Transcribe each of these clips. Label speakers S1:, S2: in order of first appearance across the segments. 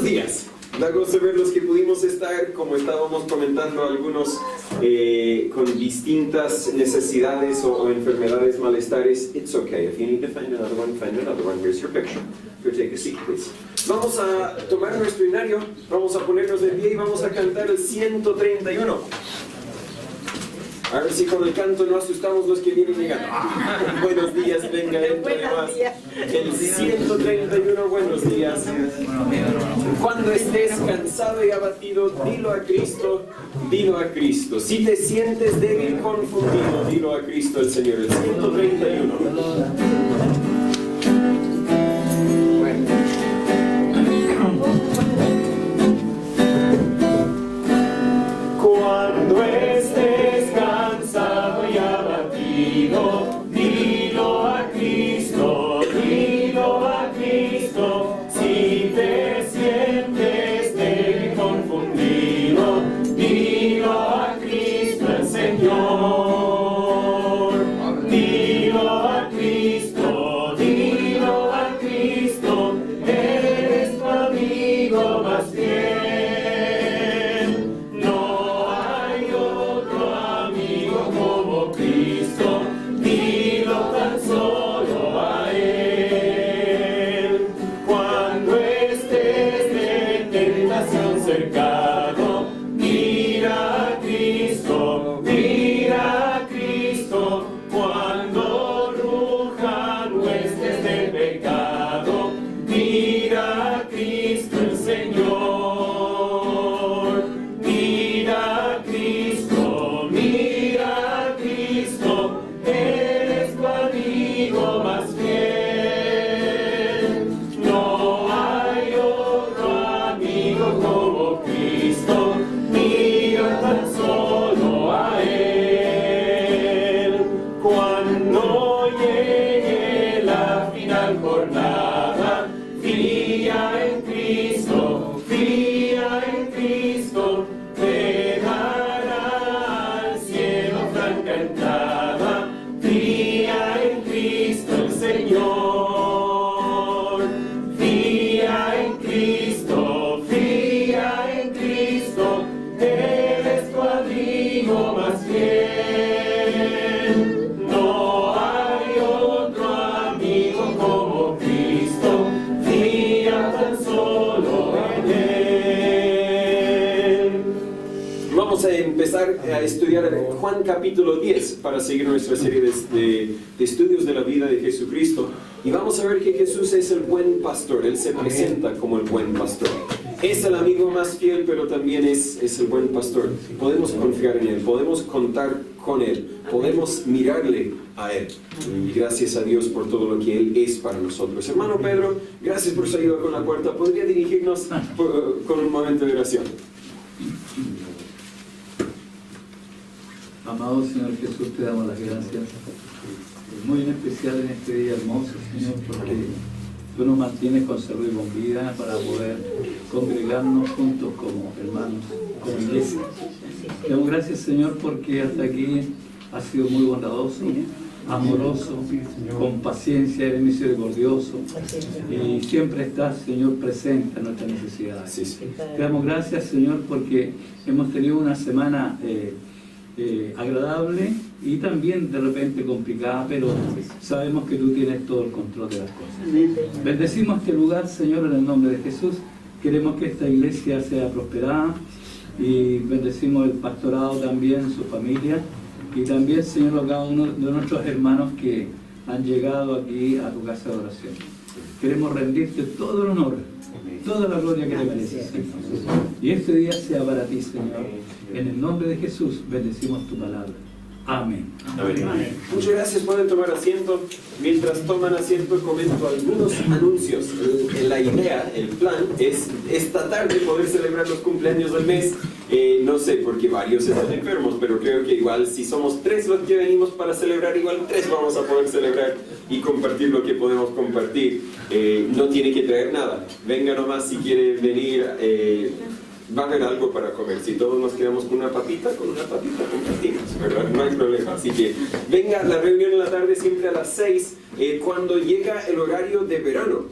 S1: Buenos días. Da gozo ver los que pudimos estar, como estábamos comentando, algunos con distintas necesidades o enfermedades, malestares. It's okay. If you need to find another one, Here's your picture. Go take a seat, please. Vamos a tomar nuestro himnario, vamos a ponernos de pie y vamos a cantar el 131. A ver si con el canto no asustamos los que vienen llegando. Buenos días, venga dentro de más. El 131, buenos días. Cuando estés cansado y abatido, dilo a Cristo, dilo a Cristo. Si te sientes débil, confundido, dilo a Cristo el Señor. El 131. Cuando estés cansado y abatido, dilo a Cristo, dilo a Cristo. Si te sientes débil y confundido, dilo a Cristo el Señor. Dilo a Cristo, dilo a Cristo, eres tu amigo más fiel. Cercado, mira a Cristo, mira a Cristo. Cuando rujan huestes de pecado, mira a Cristo el Señor. Mira a Cristo, mira a Cristo, eres tu amigo más fiel. No hay otro amigo como Cristo, mira tan solo a Él. Cuando llegue la final jornada, fía en Cristo, te dará al cielo franca entrada. Fía en Cristo el Señor, fía en Cristo, eres tu amigo más fiel. No hay otro amigo como Cristo, fía tan solo en Él. Vamos a empezar a estudiar Juan capítulo 10 para seguir nuestra serie de estudios de la vida de Jesucristo. Y vamos a ver que Jesús es el buen pastor, Él se presenta como el buen pastor. Es el amigo más fiel, pero también es el buen pastor. Podemos confiar en Él, podemos contar con Él, podemos mirarle a Él. Y gracias a Dios por todo lo que Él es para nosotros. Hermano Pedro, gracias por su ayuda con la puerta. ¿Podría dirigirnos con un momento de oración?
S2: Amado Señor Jesús, te damos las gracias. Muy en especial en este día hermoso, Señor, porque Tú nos mantienes con salud y con vida para poder congregarnos juntos como hermanos, como iglesia. Te damos gracias, Señor, porque hasta aquí has sido muy bondadoso, amoroso, con paciencia, eres misericordioso y siempre estás, Señor, presente en nuestras necesidades. Te damos gracias, Señor, porque hemos tenido una semana agradable y también de repente complicada, pero sabemos que tú tienes todo el control de las cosas. Bendecimos este lugar, Señor, en el nombre de Jesús. Queremos que esta iglesia sea prosperada y bendecimos el pastorado también, su familia, y también, Señor, a cada uno de nuestros hermanos que han llegado aquí a tu casa de oración. Queremos rendirte todo el honor, toda la gloria que te mereces, Señor. Y este día sea para ti, Señor. En el nombre de Jesús bendecimos tu palabra. Amén.
S1: Amén. Muchas gracias, pueden tomar asiento. Mientras toman asiento, comento algunos anuncios. La idea, el plan, es esta tarde poder celebrar los cumpleaños del mes. No sé, porque varios están enfermos, pero creo que igual si somos 3 los que venimos para celebrar, igual 3 vamos a poder celebrar y compartir lo que podemos compartir. No tiene que traer nada. Venga nomás si quiere venir. Va a haber algo para comer. Si todos nos quedamos con una papita compartimos, ¿verdad? No hay problema. Así que venga, la reunión en la tarde siempre a las 6. Cuando llega el horario de verano,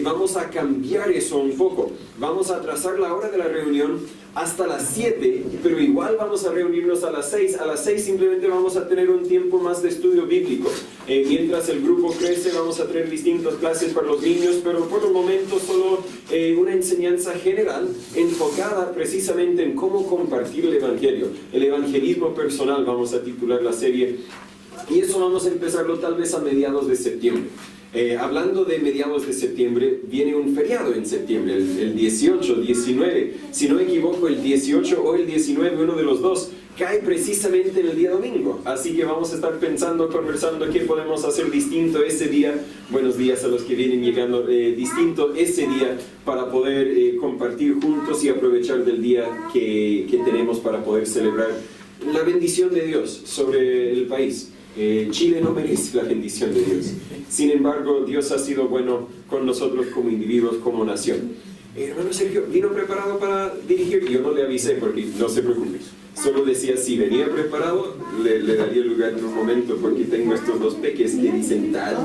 S1: vamos a cambiar eso un poco. Vamos a trazar la hora de la reunión hasta las 7, pero igual vamos a reunirnos a las 6. A las 6 simplemente vamos a tener un tiempo más de estudio bíblico. Mientras el grupo crece, vamos a tener distintas clases para los niños, pero por el momento solo una enseñanza general enfocada precisamente en cómo compartir el Evangelio. El evangelismo personal vamos a titular la serie, y eso vamos a empezarlo tal vez a mediados de septiembre. Hablando de mediados de septiembre, viene un feriado en septiembre, el 18, 19, si no me equivoco, el 18 o el 19, uno de los dos, cae precisamente en el día domingo. Así que vamos a estar pensando, conversando qué podemos hacer distinto ese día. Buenos días a los que vienen llegando, distinto ese día para poder compartir juntos y aprovechar del día que tenemos para poder celebrar la bendición de Dios sobre el país. Chile no merece la bendición de Dios. Sin embargo, Dios ha sido bueno con nosotros como individuos, como nación. Hermano Sergio, ¿vino preparado para dirigir? Yo no le avisé porque no se preocupe. Solo decía, si venía preparado, le daría lugar en un momento porque tengo estos dos peques que dicen, Dad,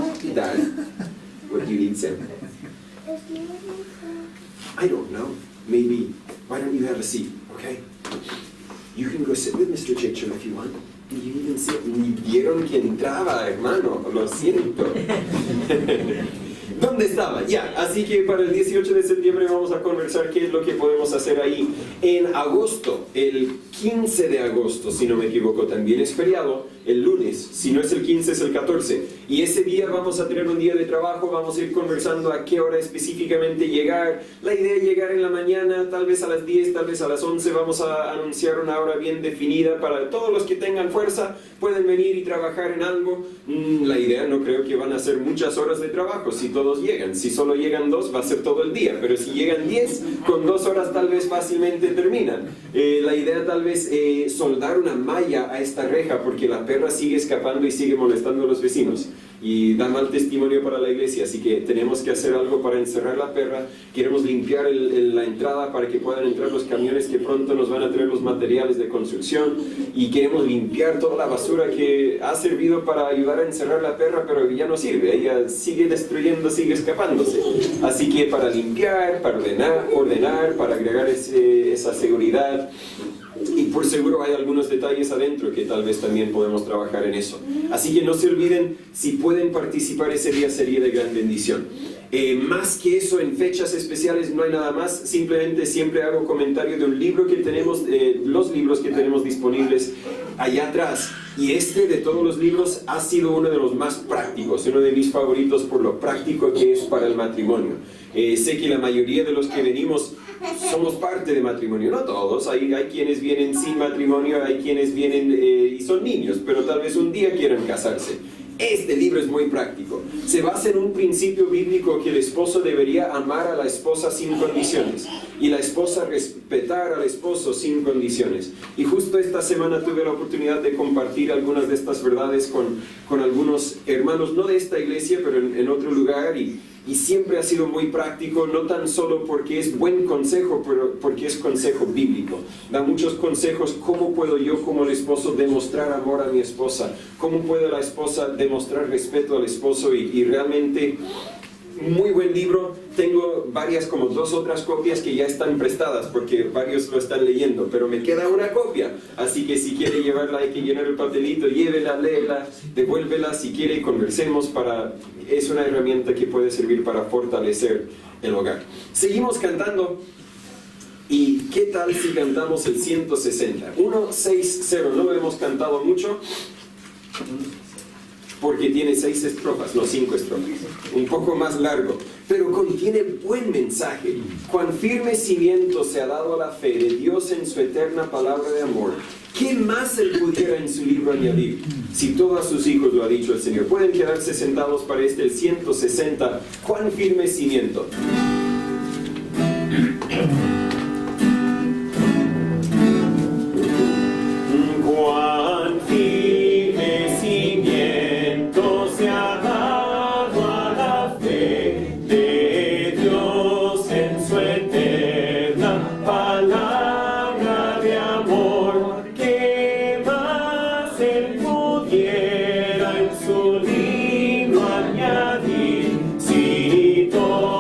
S1: what do you need, Sam? I don't know. Maybe, why don't you have a seat, okay? You can go sit with Mr. Chicho if you want. Ni vieron que entraba, hermano, lo siento. ¿Dónde estaba? Ya, así que para el 18 de septiembre vamos a conversar qué es lo que podemos hacer ahí. En agosto, el 15 de agosto, si no me equivoco, también es feriado, el lunes, si no es el 15 es el 14. Y ese día vamos a tener un día de trabajo, vamos a ir conversando a qué hora específicamente llegar. La idea es llegar en la mañana, tal vez a las 10, tal vez a las 11, vamos a anunciar una hora bien definida para todos los que tengan fuerza, pueden venir y trabajar en algo. La idea no creo que van a ser muchas horas de trabajo, si todos llegan. Si solo llegan 2 va a ser todo el día, pero si llegan 10, con 2 horas tal vez fácilmente terminan. La idea tal vez soldar una malla a esta reja porque la perra sigue escapando y sigue molestando a los vecinos y da mal testimonio para la iglesia, así que tenemos que hacer algo para encerrar la perra. Queremos limpiar la entrada para que puedan entrar los camiones que pronto nos van a traer los materiales de construcción, y queremos limpiar toda la basura que ha servido para ayudar a encerrar la perra, pero ya no sirve, ella sigue destruyendo, sigue escapándose. Así que para limpiar, para ordenar, para agregar esa seguridad. Y por seguro hay algunos detalles adentro que tal vez también podemos trabajar en eso. Así que no se olviden, si pueden participar ese día sería de gran bendición. Más que eso, en fechas especiales no hay nada más. Simplemente siempre hago comentario de un libro que tenemos, los libros que tenemos disponibles allá atrás. Y de todos los libros ha sido uno de los más prácticos, uno de mis favoritos por lo práctico que es para el matrimonio. Sé que la mayoría de los que venimos somos parte de matrimonio, no todos, hay quienes vienen sin matrimonio, hay quienes vienen y son niños, pero tal vez un día quieran casarse. Este libro es muy práctico. Se basa en un principio bíblico que el esposo debería amar a la esposa sin condiciones y la esposa respetar al esposo sin condiciones. Y justo esta semana tuve la oportunidad de compartir algunas de estas verdades con algunos hermanos, no de esta iglesia, pero en otro lugar, y siempre ha sido muy práctico, no tan solo porque es buen consejo, pero porque es consejo bíblico. Da muchos consejos, cómo puedo yo como el esposo demostrar amor a mi esposa, cómo puede la esposa demostrar respeto al esposo, y realmente muy buen libro. Tengo varias, como 2 otras copias que ya están prestadas porque varios lo están leyendo, pero me queda una copia, así que si quiere llevarla hay que llenar el papelito, llévela, léela, devuélvela, si quiere conversemos. Es una herramienta que puede servir para fortalecer el hogar. Seguimos cantando. ¿Y qué tal si cantamos el 160? 160, no lo hemos cantado mucho porque tiene 6 estrofas, no 5 estrofas, un poco más largo, pero contiene buen mensaje. Cuán firme cimiento se ha dado a la fe de Dios en su eterna palabra de amor. ¿Qué más él pudiera en su libro añadir? Si todos sus hijos lo ha dicho el Señor. Pueden quedarse sentados para el 160. Cuán firme cimiento. Cuán firme cimiento se ha dado a la fe de Dios en su eterna palabra de amor. ¿Qué más él pudiera en su libro añadir? Si todo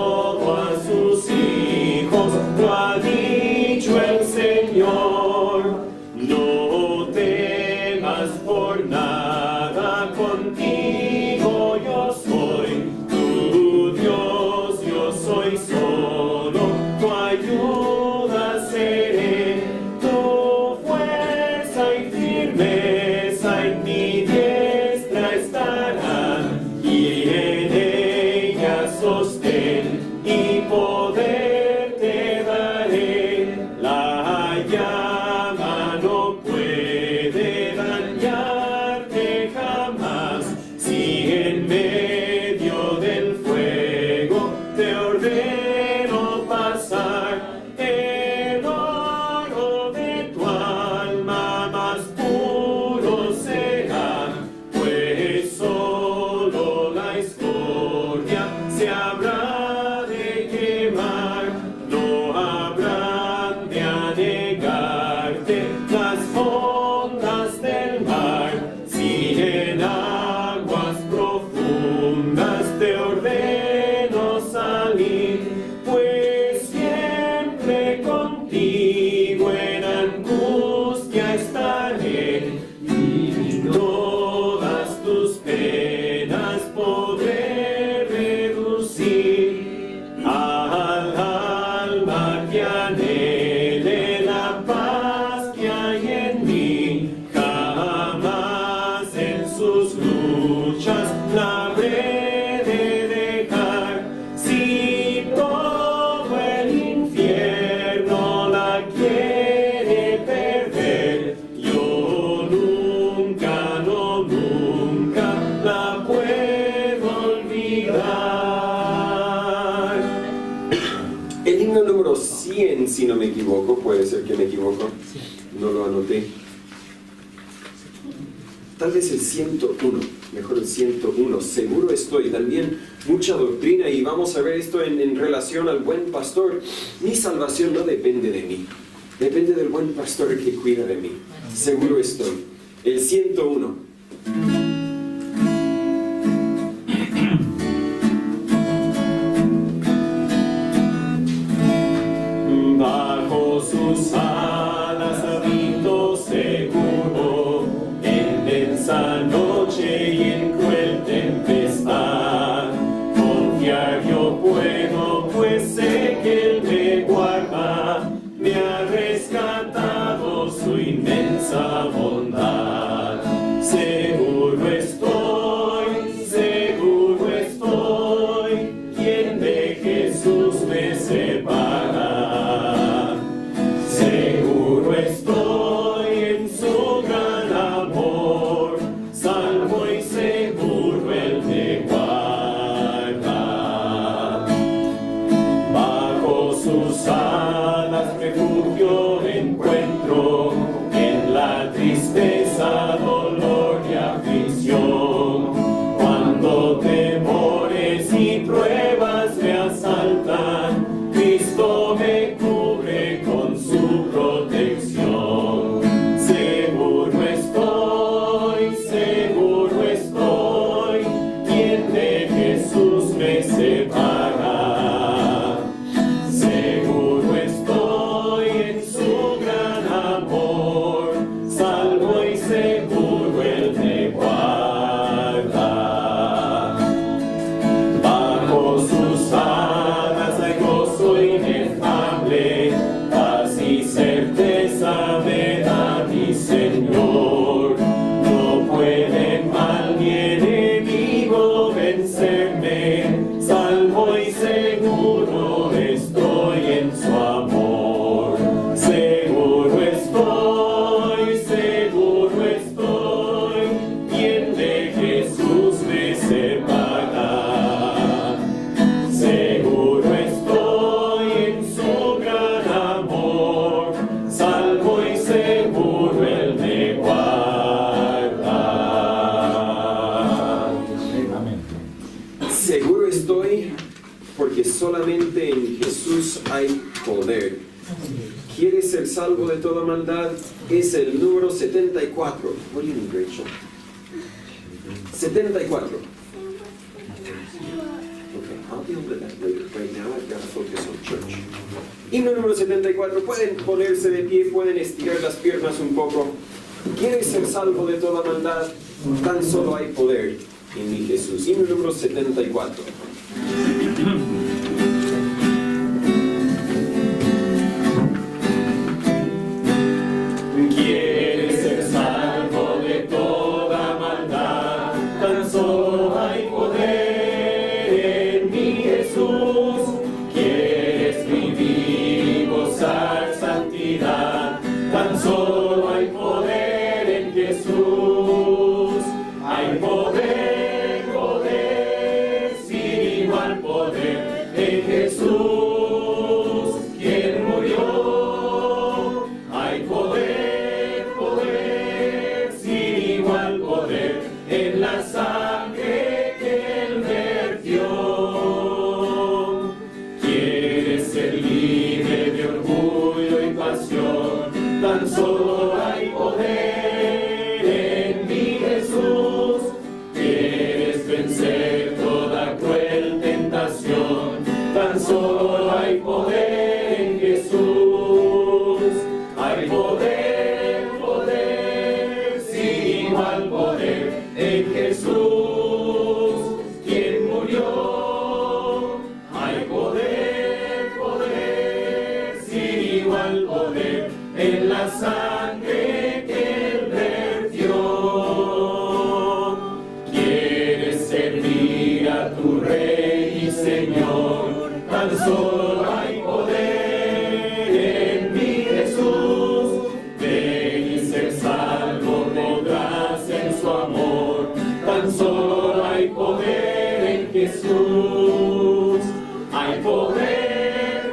S1: Himno número 100, si no me equivoco, puede ser que me equivoco, no lo anoté. Tal vez el 101, mejor el 101, seguro estoy. También mucha doctrina y vamos a ver esto en relación al buen pastor. Mi salvación no depende de mí, depende del buen pastor que cuida de mí. Seguro estoy. El 101.
S3: Bajo sus alas habito seguro, en densa noche y en cruel tempestad. Confiar yo puedo, pues sé que Él me guarda, me ha rescatado su inmensa bondad. Seguro estoy, ¿quién de Jesús me separa? Seguro estoy en su gran amor, salvo y seguro Él me guarda. Bajo sus alas refugio encuentro, en la tristeza, dolor y aflicción. Cuando temores y pruebas me asaltan, Cristo me cubre con su protección. Seguro estoy, ¿quién de Jesús me separa? Seguro estoy en su gran amor, salvo y seguro Él me guarda. Bajo sus alas hay gozo inefable, paz y certeza me da mi Señor. No puede mal ni enemigo vencerme, salvo y seguro estoy en su amor. Seguro estoy, ¿quién de Jesús me separa? Seguro estoy en su gran amor, salvo y seguro Él me guarda.
S1: Seguro estoy, porque solamente en Jesús hay poder. ¿Quieres ser salvo de toda maldad? Es el número 74. What do you need, Rachel? 74. Okay, I'll deal with that later. Right now I've got to focus on church. Himno número 74. Pueden ponerse de pie, pueden estirar las piernas un poco. ¿Quieres ser salvo de toda maldad? Tan solo hay poder en mi Jesús. Himno número 74.
S3: ¿Quieres ser salvo de toda maldad? Tan solo hay poder en mi Jesús. ¿Quieres vivir y gozar santidad? Tan solo hay poder en Jesús. Hay poder, sin igual poder en Jesús, quien murió. Hay poder, sin igual poder en la sangre que Él vertió. ¿Quieres ser libre de orgullo y pasión? Tan solo hay poder en mi Jesús. ¿Quieres vencer toda cruel tentación? Tan solo hay poder en Jesús. Hay poder, sin igual poder en Jesús, quien murió. Hay poder, sin igual poder en la sangre que Él vertió. ¿Quieres servir a tu Rey y Señor? Tan solo hay poder en mi Jesús. Ven y ser salvo, podrás en su amor. Tan solo hay poder en Jesús. Hay poder,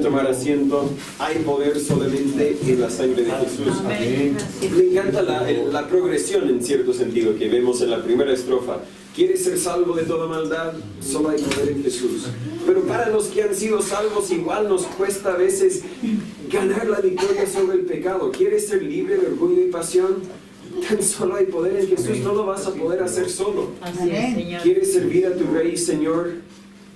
S1: tomar asiento. Hay poder solamente en la sangre de Jesús.
S3: Amén.
S1: Me encanta la progresión en cierto sentido que vemos en la primera estrofa. ¿Quieres ser salvo de toda maldad? Solo hay poder en Jesús. Pero para los que han sido salvos igual nos cuesta a veces ganar la victoria sobre el pecado. ¿Quieres ser libre de orgullo y pasión? Tan solo hay poder en Jesús, no lo vas a poder hacer solo.
S4: Así es, Señor.
S1: ¿Quieres servir a tu Rey y Señor?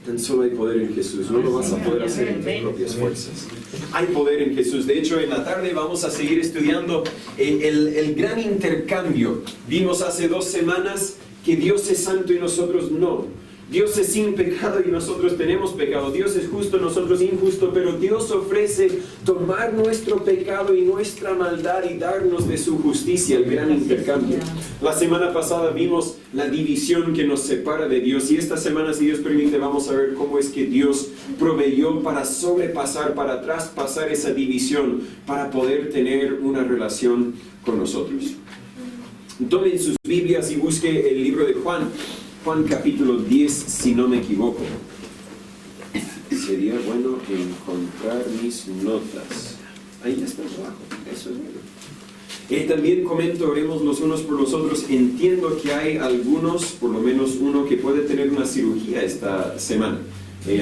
S1: Tan solo hay poder en Jesús, no lo vas a poder hacer en tus propias fuerzas. Hay poder en Jesús. De hecho, en la tarde vamos a seguir estudiando el gran intercambio. Vimos hace 2 semanas que Dios es santo y nosotros no. Dios es sin pecado y nosotros tenemos pecado. Dios es justo, nosotros injusto, pero Dios ofrece tomar nuestro pecado y nuestra maldad y darnos de su justicia, el gran intercambio. La semana pasada vimos la división que nos separa de Dios y esta semana, si Dios permite, vamos a ver cómo es que Dios proveyó para sobrepasar, para traspasar esa división, para poder tener una relación con nosotros. Tomen sus Biblias y busque el libro de Juan capítulo 10, si no me equivoco. Sería bueno encontrar mis notas. Ahí está abajo, eso es bueno. También comento, oremos los unos por los otros. Entiendo que hay algunos, por lo menos uno, que puede tener una cirugía esta semana.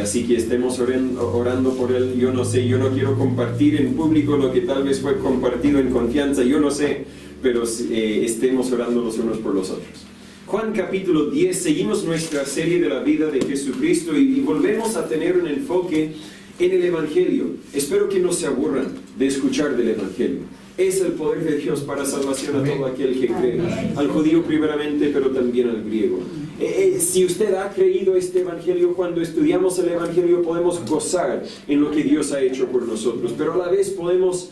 S1: Así que estemos orando por él. Yo no sé, yo no quiero compartir en público lo que tal vez fue compartido en confianza, yo no sé, pero estemos orando los unos por los otros. Juan capítulo 10, seguimos nuestra serie de la vida de Jesucristo y volvemos a tener un enfoque en el Evangelio. Espero que no se aburran de escuchar del Evangelio. Es el poder de Dios para salvación a todo aquel que cree, al judío primeramente, pero también al griego. Si usted ha creído este Evangelio, cuando estudiamos el Evangelio podemos gozar en lo que Dios ha hecho por nosotros, pero a la vez podemos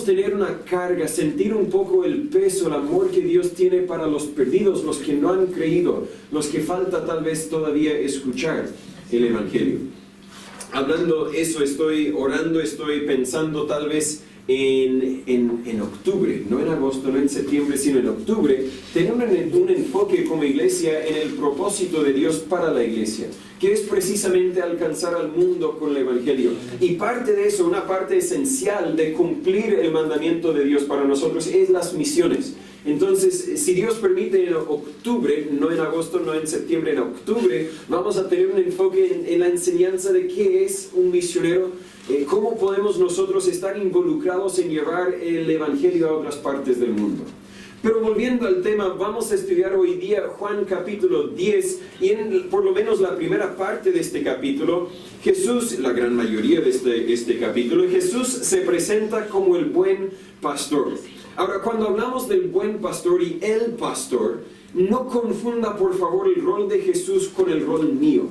S1: tener una carga, sentir un poco el peso, el amor que Dios tiene para los perdidos, los que no han creído, los que falta tal vez todavía escuchar el Evangelio. Hablando eso, estoy orando, estoy pensando tal vez en octubre, no en agosto, no en septiembre, sino en octubre, tener un enfoque como iglesia en el propósito de Dios para la iglesia, que es precisamente alcanzar al mundo con el Evangelio. Y parte de eso, una parte esencial de cumplir el mandamiento de Dios para nosotros es las misiones. Entonces, si Dios permite, en octubre, no en agosto, no en septiembre, en octubre, vamos a tener un enfoque en la enseñanza de qué es un misionero, cómo podemos nosotros estar involucrados en llevar el Evangelio a otras partes del mundo. Pero volviendo al tema, vamos a estudiar hoy día Juan capítulo 10 y por lo menos la primera parte de este capítulo, Jesús, la gran mayoría de este capítulo, Jesús se presenta como el buen pastor. Ahora, cuando hablamos del buen pastor y el pastor, no confunda por favor el rol de Jesús con el rol mío.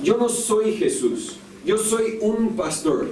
S1: Yo no soy Jesús, yo soy un pastor.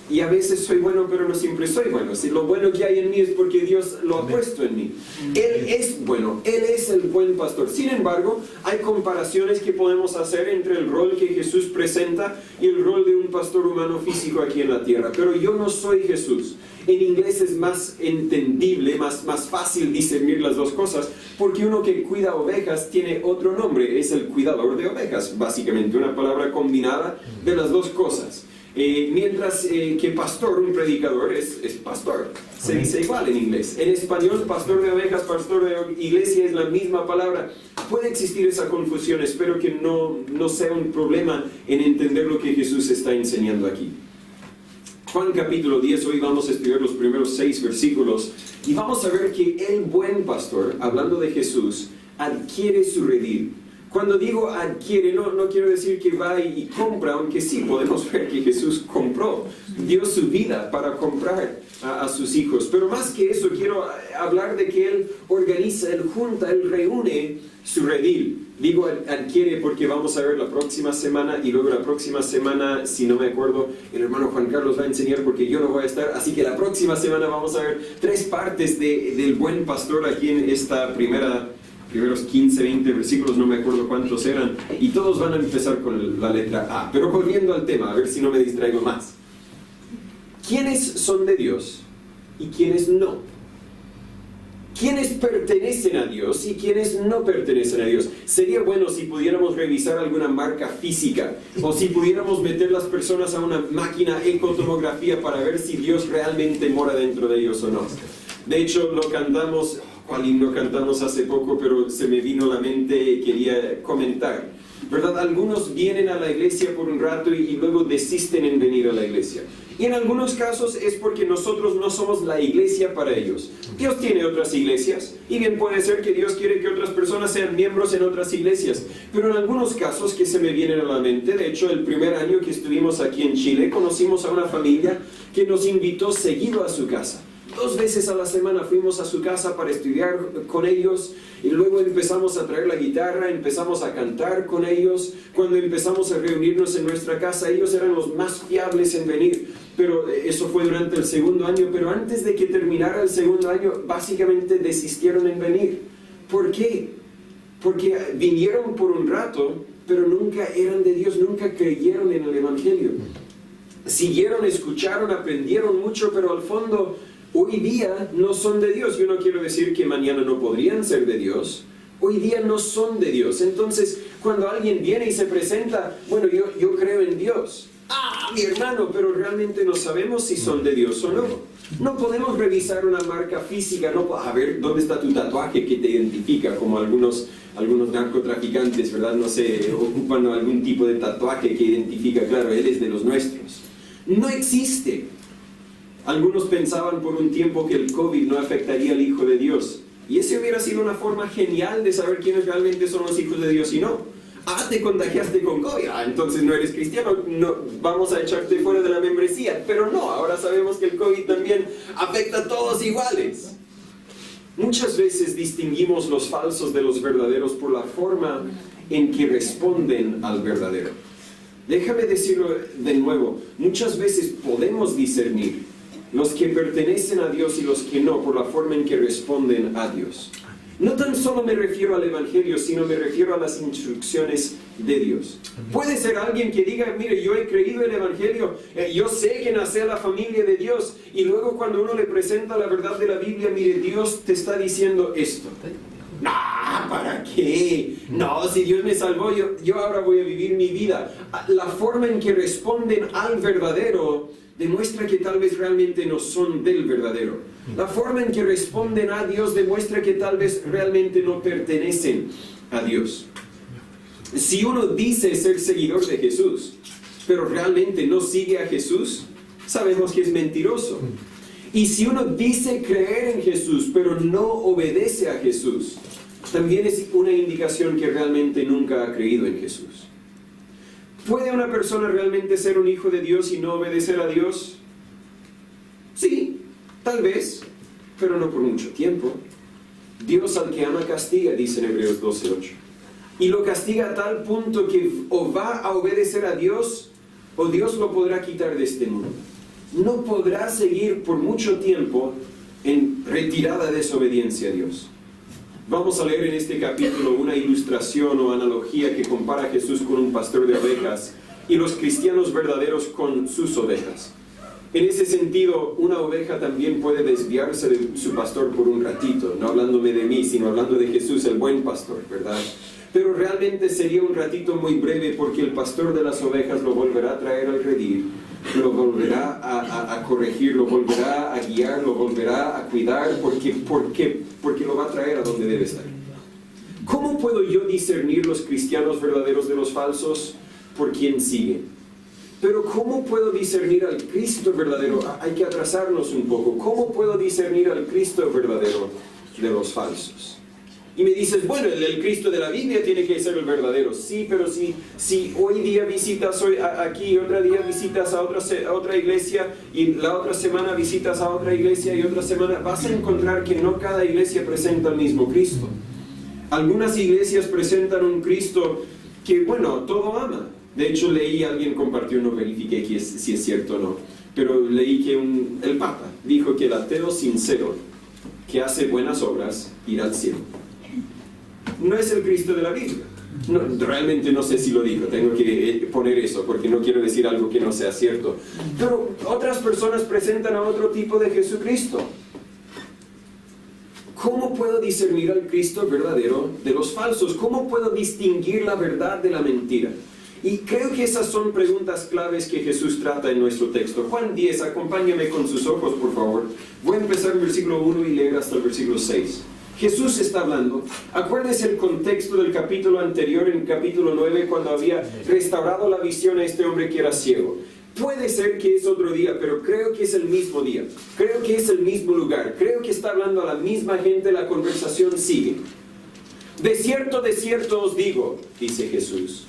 S1: Y a veces soy bueno, pero no siempre soy bueno. Si lo bueno que hay en mí es porque Dios lo ha puesto en mí. Él es bueno, Él es el buen pastor. Sin embargo, hay comparaciones que podemos hacer entre el rol que Jesús presenta y el rol de un pastor humano físico aquí en la tierra. Pero yo no soy Jesús. En inglés es más entendible, más fácil discernir las dos cosas, porque uno que cuida ovejas tiene otro nombre, es el cuidador de ovejas, básicamente, una palabra combinada de las dos cosas. Mientras que pastor, un predicador, es pastor, se dice igual en inglés. En español, pastor de ovejas, pastor de iglesia es la misma palabra. Puede existir esa confusión, espero que no sea un problema en entender lo que Jesús está enseñando aquí. Juan capítulo 10, hoy vamos a estudiar los primeros 6 versículos y vamos a ver que el buen pastor, hablando de Jesús, adquiere su redil. Cuando digo adquiere, no quiero decir que va y compra, aunque sí podemos ver que Jesús compró, dio su vida para comprar a sus hijos. Pero más que eso, quiero hablar de que Él organiza, Él junta, Él reúne su redil. Digo adquiere porque vamos a ver la próxima semana y luego la próxima semana, si no me acuerdo, el hermano Juan Carlos va a enseñar porque yo no voy a estar. Así que la próxima semana vamos a ver 3 partes del buen pastor aquí en esta primeros 15, 20 versículos, no me acuerdo cuántos eran, y todos van a empezar con la letra A. Pero volviendo al tema, a ver si no me distraigo más. ¿Quiénes son de Dios y quiénes no? quiénes pertenecen a Dios y quiénes no pertenecen a Dios. Sería bueno si pudiéramos revisar alguna marca física o si pudiéramos meter las personas a una máquina ecotomografía para ver si Dios realmente mora dentro de ellos o no. De hecho, lo cantamos, ¿cuál himno cantamos hace poco? Pero se me vino a la mente y quería comentar. ¿Verdad? Algunos vienen a la iglesia por un rato y luego desisten en venir a la iglesia. Y en algunos casos es porque nosotros no somos la iglesia para ellos. Dios tiene otras iglesias y bien puede ser que Dios quiere que otras personas sean miembros en otras iglesias. Pero en algunos casos que se me vienen a la mente, de hecho el primer año que estuvimos aquí en Chile, conocimos a una familia que nos invitó seguido a su casa. 2 veces a la semana fuimos a su casa para estudiar con ellos y luego empezamos a traer la guitarra, empezamos a cantar con ellos. Cuando empezamos a reunirnos en nuestra casa, ellos eran los más fiables en venir, pero eso fue durante el segundo año. Pero antes de que terminara el segundo año, básicamente desistieron en venir. ¿Por qué? Porque vinieron por un rato, pero nunca eran de Dios, nunca creyeron en el Evangelio. Siguieron, escucharon, aprendieron mucho, pero al fondo hoy día no son de Dios. Yo no quiero decir que mañana no podrían ser de Dios. Hoy día no son de Dios. Entonces, cuando alguien viene y se presenta, bueno, yo creo en Dios. Ah, mi hermano, pero realmente no sabemos si son de Dios o no. No podemos revisar una marca física, no, a ver, ¿dónde está tu tatuaje que te identifica? Como algunos narcotraficantes, ¿verdad? No sé, ocupan algún tipo de tatuaje que identifica, claro, él es de los nuestros. No existe. Algunos pensaban por un tiempo que el COVID no afectaría al Hijo de Dios. Y ese hubiera sido una forma genial de saber quiénes realmente son los hijos de Dios y no. Ah, te contagiaste con COVID, entonces no eres cristiano, no, vamos a echarte fuera de la membresía. Pero no, ahora sabemos que el COVID también afecta a todos iguales. Muchas veces distinguimos los falsos de los verdaderos por la forma en que responden al verdadero. Déjame decirlo de nuevo, muchas veces podemos discernir los que pertenecen a Dios y los que no por la forma en que responden a Dios. No tan solo me refiero al Evangelio, sino me refiero a las instrucciones de Dios. Puede ser alguien que diga, mire, yo he creído el Evangelio, yo sé que nací a la familia de Dios, y luego cuando uno le presenta la verdad de la Biblia, mire, Dios te está diciendo esto. No, ¿para qué? No, si Dios me salvó, yo ahora voy a vivir mi vida. La forma en que responden al verdadero demuestra que tal vez realmente no son del verdadero. La forma en que responden a Dios demuestra que tal vez realmente no pertenecen a Dios. Si uno dice ser seguidor de Jesús, pero realmente no sigue a Jesús, sabemos que es mentiroso. Y si uno dice creer en Jesús, pero no obedece a Jesús, también es una indicación que realmente nunca ha creído en Jesús. ¿Puede una persona realmente ser un hijo de Dios y no obedecer a Dios? Sí, tal vez, pero no por mucho tiempo. Dios al que ama castiga, dice en Hebreos 12:8. Y lo castiga a tal punto que o va a obedecer a Dios, o Dios lo podrá quitar de este mundo. No podrá seguir por mucho tiempo en retirada desobediencia a Dios. Vamos a leer en este capítulo una ilustración o analogía que compara a Jesús con un pastor de ovejas y los cristianos verdaderos con sus ovejas. En ese sentido, una oveja también puede desviarse de su pastor por un ratito, no hablándome de mí, sino hablando de Jesús, el buen pastor, ¿verdad? Pero realmente sería un ratito muy breve porque el pastor de las ovejas lo volverá a traer al redil, lo volverá a corregir, lo volverá a guiar, lo volverá a cuidar, porque lo va a traer a donde debe estar. ¿Cómo puedo yo discernir los cristianos verdaderos de los falsos? Por quién siguen. Pero ¿cómo puedo discernir al Cristo verdadero? Hay que atrasarnos un poco. ¿Cómo puedo discernir al Cristo verdadero de los falsos? Y me dices, bueno, el Cristo de la Biblia tiene que ser el verdadero. Sí, pero si hoy día visitas aquí, otro día visitas a otra iglesia, y la otra semana visitas a otra iglesia, y otra semana, vas a encontrar que no cada iglesia presenta el mismo Cristo. Algunas iglesias presentan un Cristo que, bueno, todo ama. De hecho, alguien compartió, no verifiqué si es cierto o no, pero leí que el Papa dijo que el ateo sincero que hace buenas obras irá al cielo. No es el Cristo de la Biblia. No, realmente no sé si lo dijo, tengo que poner eso porque no quiero decir algo que no sea cierto. Pero otras personas presentan a otro tipo de Jesucristo. ¿cómo puedo discernir al Cristo verdadero de los falsos? ¿Cómo puedo distinguir la verdad de la mentira? Y creo que esas son preguntas claves que Jesús trata en nuestro texto. Juan 10, acompáñame con sus ojos, por favor. Voy a empezar en versículo 1 y leer hasta el versículo 6. Jesús está hablando. Acuérdese el contexto del capítulo anterior, en el capítulo 9, cuando había restaurado la visión a este hombre que era ciego. Puede ser que es otro día, pero creo que es el mismo día. Creo que es el mismo lugar. Creo que está hablando a la misma gente, la conversación sigue. De cierto os digo, dice Jesús,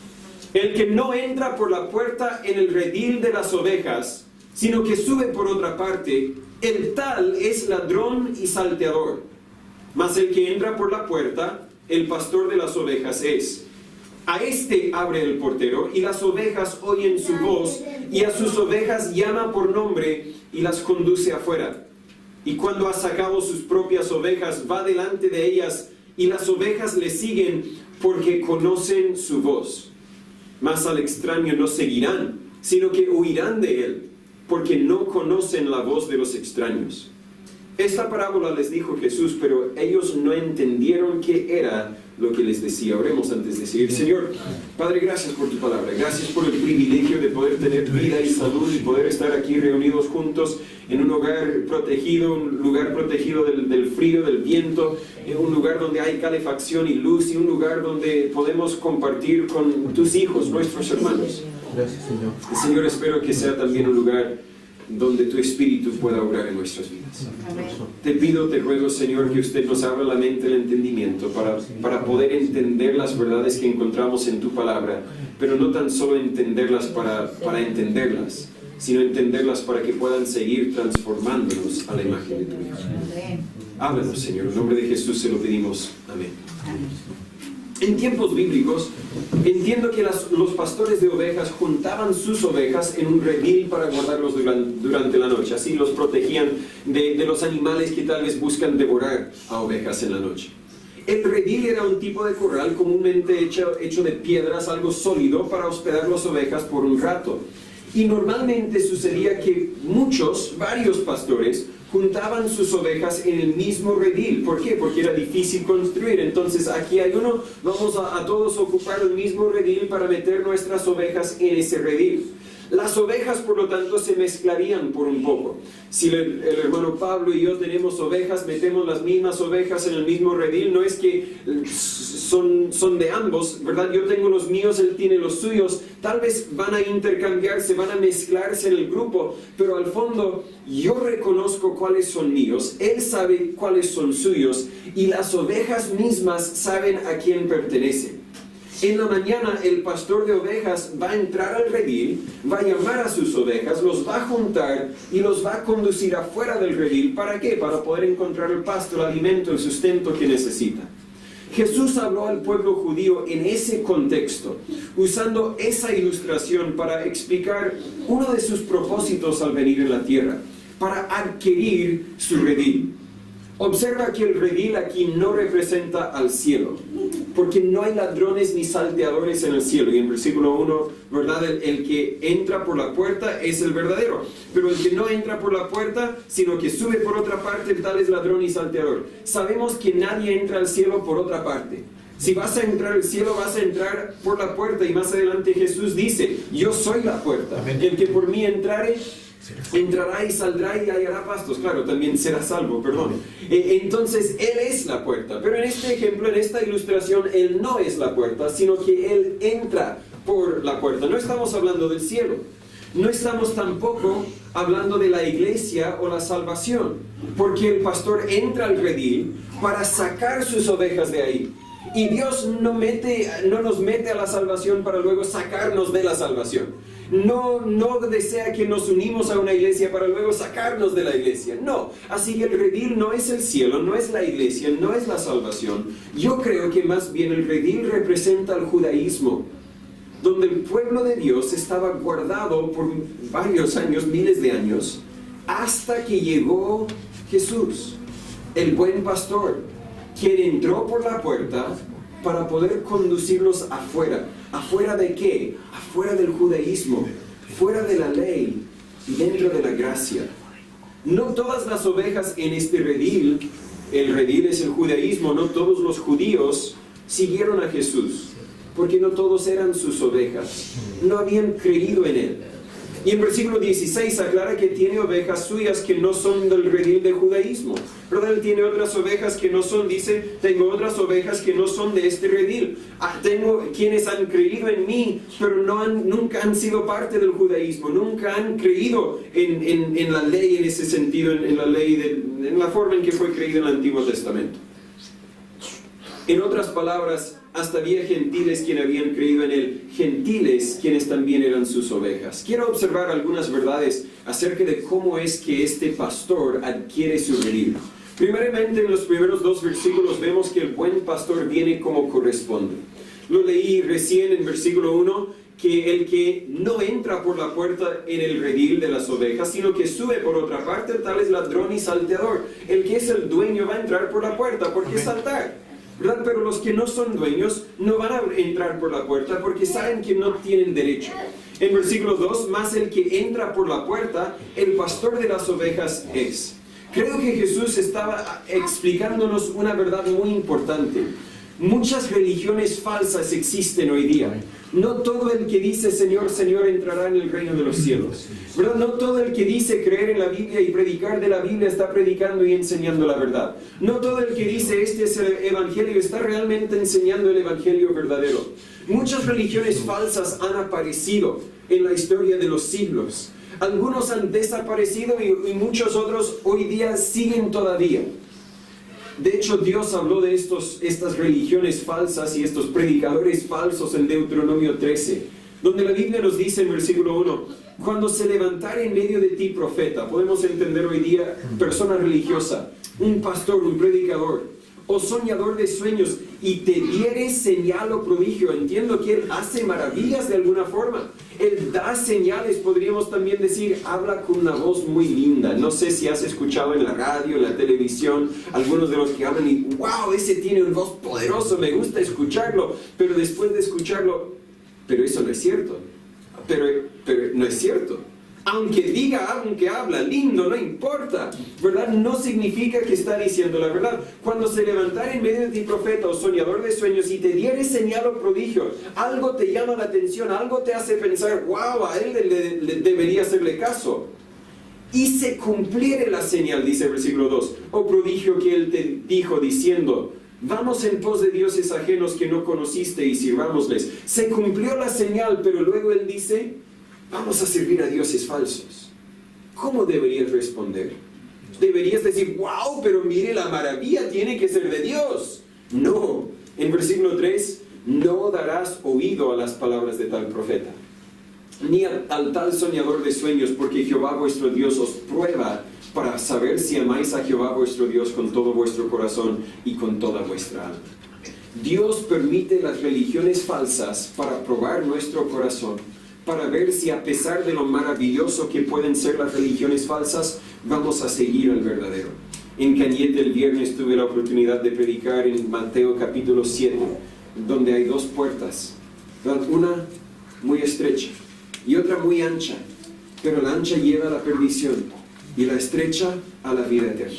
S1: el que no entra por la puerta en el redil de las ovejas, sino que sube por otra parte, el tal es ladrón y salteador. Mas el que entra por la puerta, el pastor de las ovejas es. A este abre el portero, y las ovejas oyen su voz, y a sus ovejas llama por nombre, y las conduce afuera. Y cuando ha sacado sus propias ovejas, va delante de ellas, y las ovejas le siguen, porque conocen su voz. Mas al extraño no seguirán, sino que huirán de él, porque no conocen la voz de los extraños. Esta parábola les dijo Jesús, pero ellos no entendieron qué era lo que les decía. Oremos antes de seguir. Señor, Padre, gracias por tu palabra. Gracias por el privilegio de poder tener vida y salud y poder estar aquí reunidos juntos en un hogar protegido, un lugar protegido del frío, del viento, en un lugar donde hay calefacción y luz y un lugar donde podemos compartir con tus hijos, nuestros hermanos.
S4: Gracias, Señor.
S1: Señor, espero que sea también un lugar donde tu Espíritu pueda obrar en nuestras vidas.
S5: Amén.
S1: Te pido, te ruego, Señor, que usted nos abra la mente, el entendimiento, para poder entender las verdades que encontramos en tu palabra, pero no tan solo entenderlas para entenderlas, sino entenderlas para que puedan seguir transformándonos a la imagen de tu Hijo.
S5: Amén.
S1: Háblanos, Señor, en nombre de Jesús se lo pedimos. Amén.
S5: Amén.
S1: En tiempos bíblicos, entiendo que los pastores de ovejas juntaban sus ovejas en un redil para guardarlos durante la noche. Así los protegían de los animales que tal vez buscan devorar a ovejas en la noche. El redil era un tipo de corral comúnmente hecho de piedras, algo sólido, para hospedar las ovejas por un rato. Y normalmente sucedía que varios pastores, juntaban sus ovejas en el mismo redil. ¿Por qué? Porque era difícil construir. Entonces, aquí hay uno, vamos a todos ocupar el mismo redil para meter nuestras ovejas en ese redil. Las ovejas, por lo tanto, se mezclarían por un poco. Si el hermano Pablo y yo tenemos ovejas, metemos las mismas ovejas en el mismo redil, no es que son de ambos, ¿verdad? Yo tengo los míos, él tiene los suyos. Tal vez van a intercambiarse, van a mezclarse en el grupo, pero al fondo yo reconozco cuáles son míos, él sabe cuáles son suyos, y las ovejas mismas saben a quién pertenecen. En la mañana el pastor de ovejas va a entrar al redil, va a llamar a sus ovejas, los va a juntar y los va a conducir afuera del redil. ¿Para qué? Para poder encontrar el pasto, el alimento, el sustento que necesita. Jesús habló al pueblo judío en ese contexto, usando esa ilustración para explicar uno de sus propósitos al venir en la tierra, para adquirir su redil. Observa que el redil aquí no representa al cielo, porque no hay ladrones ni salteadores en el cielo. Y en versículo 1, ¿verdad? El que entra por la puerta es el verdadero, pero el que no entra por la puerta, sino que sube por otra parte, el tal es ladrón y salteador. Sabemos que nadie entra al cielo por otra parte. Si vas a entrar al cielo, vas a entrar por la puerta. Y más adelante Jesús dice, yo soy la puerta. El que por mí entrare, entrará y saldrá y hallará pastos. Claro, también será salvo, perdón. Entonces, Él es la puerta. Pero en este ejemplo, en esta ilustración, Él no es la puerta, sino que Él entra por la puerta. No estamos hablando del cielo. No estamos tampoco hablando de la iglesia o la salvación. Porque el pastor entra al redil para sacar sus ovejas de ahí. Y Dios no nos mete a la salvación para luego sacarnos de la salvación. No desea que nos unimos a una iglesia para luego sacarnos de la iglesia. No. Así que el redil no es el cielo, no es la iglesia, no es la salvación. Yo creo que más bien el redil representa el judaísmo, donde el pueblo de Dios estaba guardado por varios años, miles de años, hasta que llegó Jesús, el buen pastor, quien entró por la puerta para poder conducirlos afuera. ¿Afuera de qué? Afuera del judaísmo, fuera de la ley y dentro de la gracia. No todas las ovejas en este redil el redil es el judaísmo, no todos los judíos siguieron a Jesús, porque no todos eran sus ovejas, no habían creído en Él. Y en versículo 16 aclara que tiene ovejas suyas que no son del redil del judaísmo, ¿verdad? Él tiene otras ovejas que no son, dice, tengo otras ovejas que no son de este redil. Tengo quienes han creído en mí, pero nunca han sido parte del judaísmo, nunca han creído en la ley en ese sentido, en la ley, en la forma en que fue creído en el Antiguo Testamento. En otras palabras, hasta había gentiles quienes habían creído en él, gentiles quienes también eran sus ovejas. Quiero observar algunas verdades acerca de cómo es que este pastor adquiere su redil. Primeramente, en los primeros 2 versículos vemos que el buen pastor viene como corresponde. Lo leí recién en versículo 1, que el que no entra por la puerta en el redil de las ovejas, sino que sube por otra parte, tal es ladrón y salteador. El que es el dueño va a entrar por la puerta, ¿por qué saltar? ¿Verdad? Pero los que no son dueños no van a entrar por la puerta porque saben que no tienen derecho. En versículo 2, más el que entra por la puerta, el pastor de las ovejas es. Creo que Jesús estaba explicándonos una verdad muy importante. Muchas religiones falsas existen hoy día. No todo el que dice Señor, Señor entrará en el reino de los cielos, ¿verdad? No todo el que dice creer en la Biblia y predicar de la Biblia está predicando y enseñando la verdad. No todo el que dice este es el evangelio está realmente enseñando el evangelio verdadero. Muchas religiones falsas han aparecido en la historia de los siglos. Algunos han desaparecido y muchos otros hoy día siguen todavía. De hecho, Dios habló de estas religiones falsas y estos predicadores falsos en Deuteronomio 13, donde la Biblia nos dice en versículo 1, cuando se levantare en medio de ti profeta, podemos entender hoy día persona religiosa, un pastor, un predicador, o soñador de sueños, y te diere señal o prodigio. Entiendo que Él hace maravillas de alguna forma. Él da señales, podríamos también decir, habla con una voz muy linda. No sé si has escuchado en la radio, en la televisión, algunos de los que hablan y wow, ese tiene una voz poderosa, me gusta escucharlo, pero después de escucharlo, pero eso no es cierto. Pero no es cierto. Aunque habla lindo, no importa, ¿verdad? No significa que está diciendo la verdad. Cuando se levantare en medio de ti profeta o soñador de sueños y te diere señal o prodigio, algo te llama la atención, algo te hace pensar, wow, a él le debería hacerle caso. Y se cumpliere la señal, dice el versículo 2, o prodigio que él te dijo diciendo, vamos en pos de dioses ajenos que no conociste y sirvámosles. Se cumplió la señal, pero luego él dice, vamos a servir a dioses falsos. ¿Cómo deberías responder? Deberías decir, wow, pero mire la maravilla, tiene que ser de Dios. No, en versículo 3, no darás oído a las palabras de tal profeta, ni al tal soñador de sueños, porque Jehová vuestro Dios os prueba para saber si amáis a Jehová vuestro Dios con todo vuestro corazón y con toda vuestra alma. Dios permite las religiones falsas para probar nuestro corazón, para ver si a pesar de lo maravilloso que pueden ser las religiones falsas, vamos a seguir al verdadero. En Cañete el viernes tuve la oportunidad de predicar en Mateo capítulo 7, donde hay 2 puertas, una muy estrecha y otra muy ancha, pero la ancha lleva a la perdición y la estrecha a la vida eterna.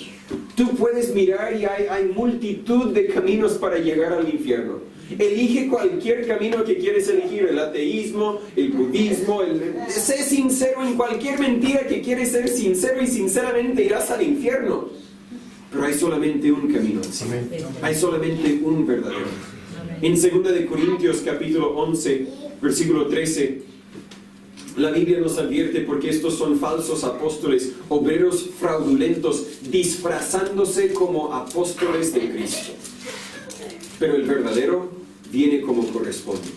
S1: Tú puedes mirar y hay multitud de caminos para llegar al infierno. Elige cualquier camino que quieres elegir, el ateísmo, el budismo, sé sincero en cualquier mentira que quieres ser sincero y sinceramente irás al infierno. Pero hay solamente un camino en sí. Hay solamente un verdadero. En 2 Corintios capítulo 11, versículo 13, la Biblia nos advierte porque estos son falsos apóstoles, obreros fraudulentos, disfrazándose como apóstoles de Cristo. Pero el verdadero viene como corresponde.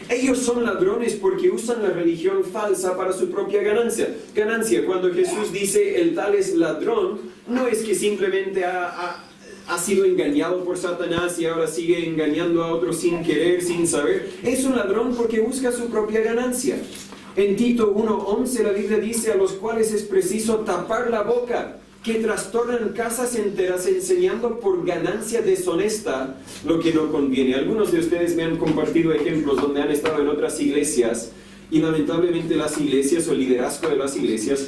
S1: Ellos son ladrones porque usan la religión falsa para su propia ganancia. Cuando Jesús dice el tal es ladrón, no es que simplemente ha sido engañado por Satanás y ahora sigue engañando a otros sin querer, sin saber. Es un ladrón porque busca su propia ganancia. En Tito 1:11 la Biblia dice a los cuales es preciso tapar la boca, que trastornan casas enteras enseñando por ganancia deshonesta lo que no conviene. Algunos de ustedes me han compartido ejemplos donde han estado en otras iglesias y lamentablemente las iglesias o el liderazgo de las iglesias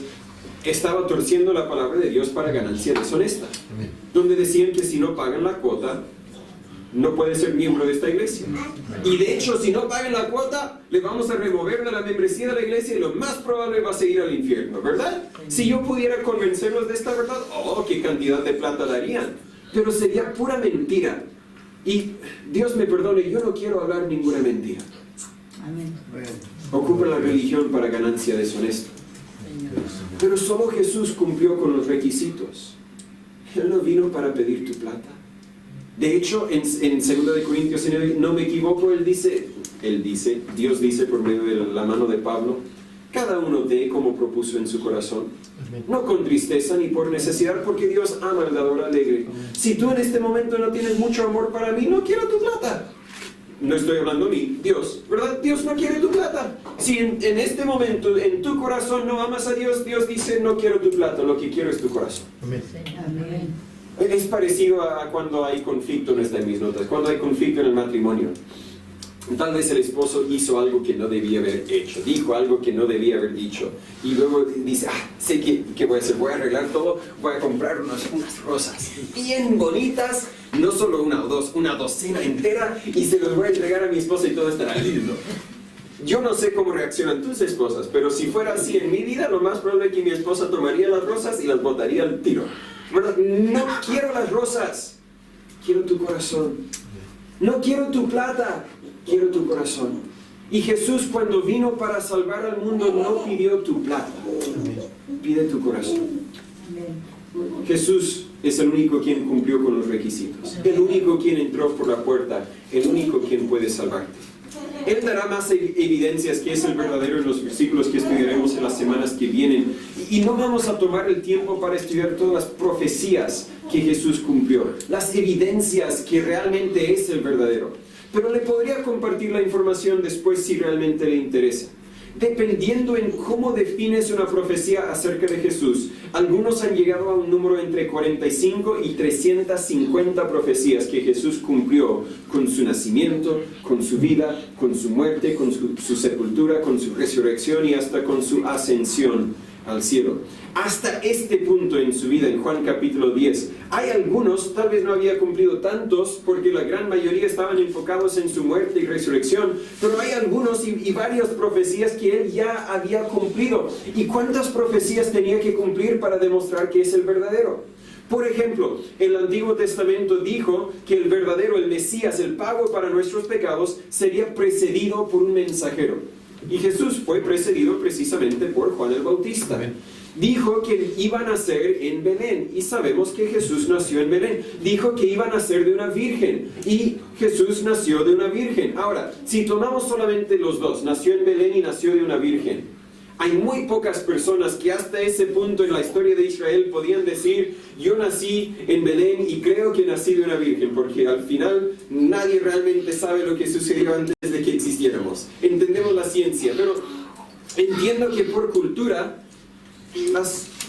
S1: estaba torciendo la palabra de Dios para ganancia deshonesta, donde decían que si no pagan la cuota, no puede ser miembro de esta iglesia. Y de hecho, si no pagan la cuota, le vamos a remover de la membresía de la iglesia y lo más probable va a seguir al infierno, ¿verdad? Si yo pudiera convencerlos de esta verdad, oh, qué cantidad de plata darían. Pero sería pura mentira. Y Dios me perdone, yo no quiero hablar ninguna mentira.
S4: Amén.
S1: Ocupa la religión para ganancia deshonesta. Pero solo Jesús cumplió con los requisitos. Él no vino para pedir tu plata. De hecho, en 2 de Corintios, no me equivoco, Dios dice por medio de la mano de Pablo, cada uno dé como propuso en su corazón, no con tristeza ni por necesidad, porque Dios ama al dador alegre. Si tú en este momento no tienes mucho amor para mí, no quiero tu plata. No estoy hablando a mí, Dios, ¿verdad? Dios no quiere tu plata. Si en este momento en tu corazón no amas a Dios, Dios dice, no quiero tu plata, lo que quiero es tu corazón.
S4: Amén.
S1: Es parecido a cuando hay conflicto, no está en mis notas, cuando hay conflicto en el matrimonio. Tal vez el esposo hizo algo que no debía haber hecho, dijo algo que no debía haber dicho, y luego dice, sé que voy a hacer, voy a arreglar todo, voy a comprar unas rosas bien bonitas, no solo una o dos, una docena entera, y se los voy a entregar a mi esposa y todo estará lindo. Yo no sé cómo reaccionan tus esposas, pero si fuera así en mi vida, lo más probable es que mi esposa tomaría las rosas y las botaría al tiro. ¿Verdad? No quiero las rosas, quiero tu corazón. No quiero tu plata, quiero tu corazón. Y Jesús, cuando vino para salvar al mundo, no pidió tu plata, pide tu corazón. Jesús es el único quien cumplió con los requisitos, el único quien entró por la puerta, el único quien puede salvarte. Él dará más evidencias que es el verdadero en los versículos que estudiaremos en las semanas que vienen. Y no vamos a tomar el tiempo para estudiar todas las profecías que Jesús cumplió, las evidencias que realmente es el verdadero. Pero le podría compartir la información después si realmente le interesa. Dependiendo en cómo defines una profecía acerca de Jesús, algunos han llegado a un número entre 45 y 350 profecías que Jesús cumplió con su nacimiento, con su vida, con su muerte, con su sepultura, con su resurrección y hasta con su ascensión al cielo. Hasta este punto en su vida, en Juan capítulo 10, hay algunos, tal vez no había cumplido tantos, porque la gran mayoría estaban enfocados en su muerte y resurrección, pero hay algunos y varias profecías que él ya había cumplido. ¿Y cuántas profecías tenía que cumplir para demostrar que es el verdadero? Por ejemplo, el Antiguo Testamento dijo que el verdadero, el Mesías, el pago para nuestros pecados, sería precedido por un mensajero. Y Jesús fue precedido precisamente por Juan el Bautista. Dijo que iba a nacer en Belén, y sabemos que Jesús nació en Belén. Dijo que iba a nacer de una virgen, y Jesús nació de una virgen. Ahora, si tomamos solamente los dos, nació en Belén y nació de una virgen, hay muy pocas personas que hasta ese punto en la historia de Israel podían decir, yo nací en Belén y creo que nací de una virgen, porque al final nadie realmente sabe lo que sucedió antes de que existiéramos. Entendemos la ciencia, pero entiendo que por cultura,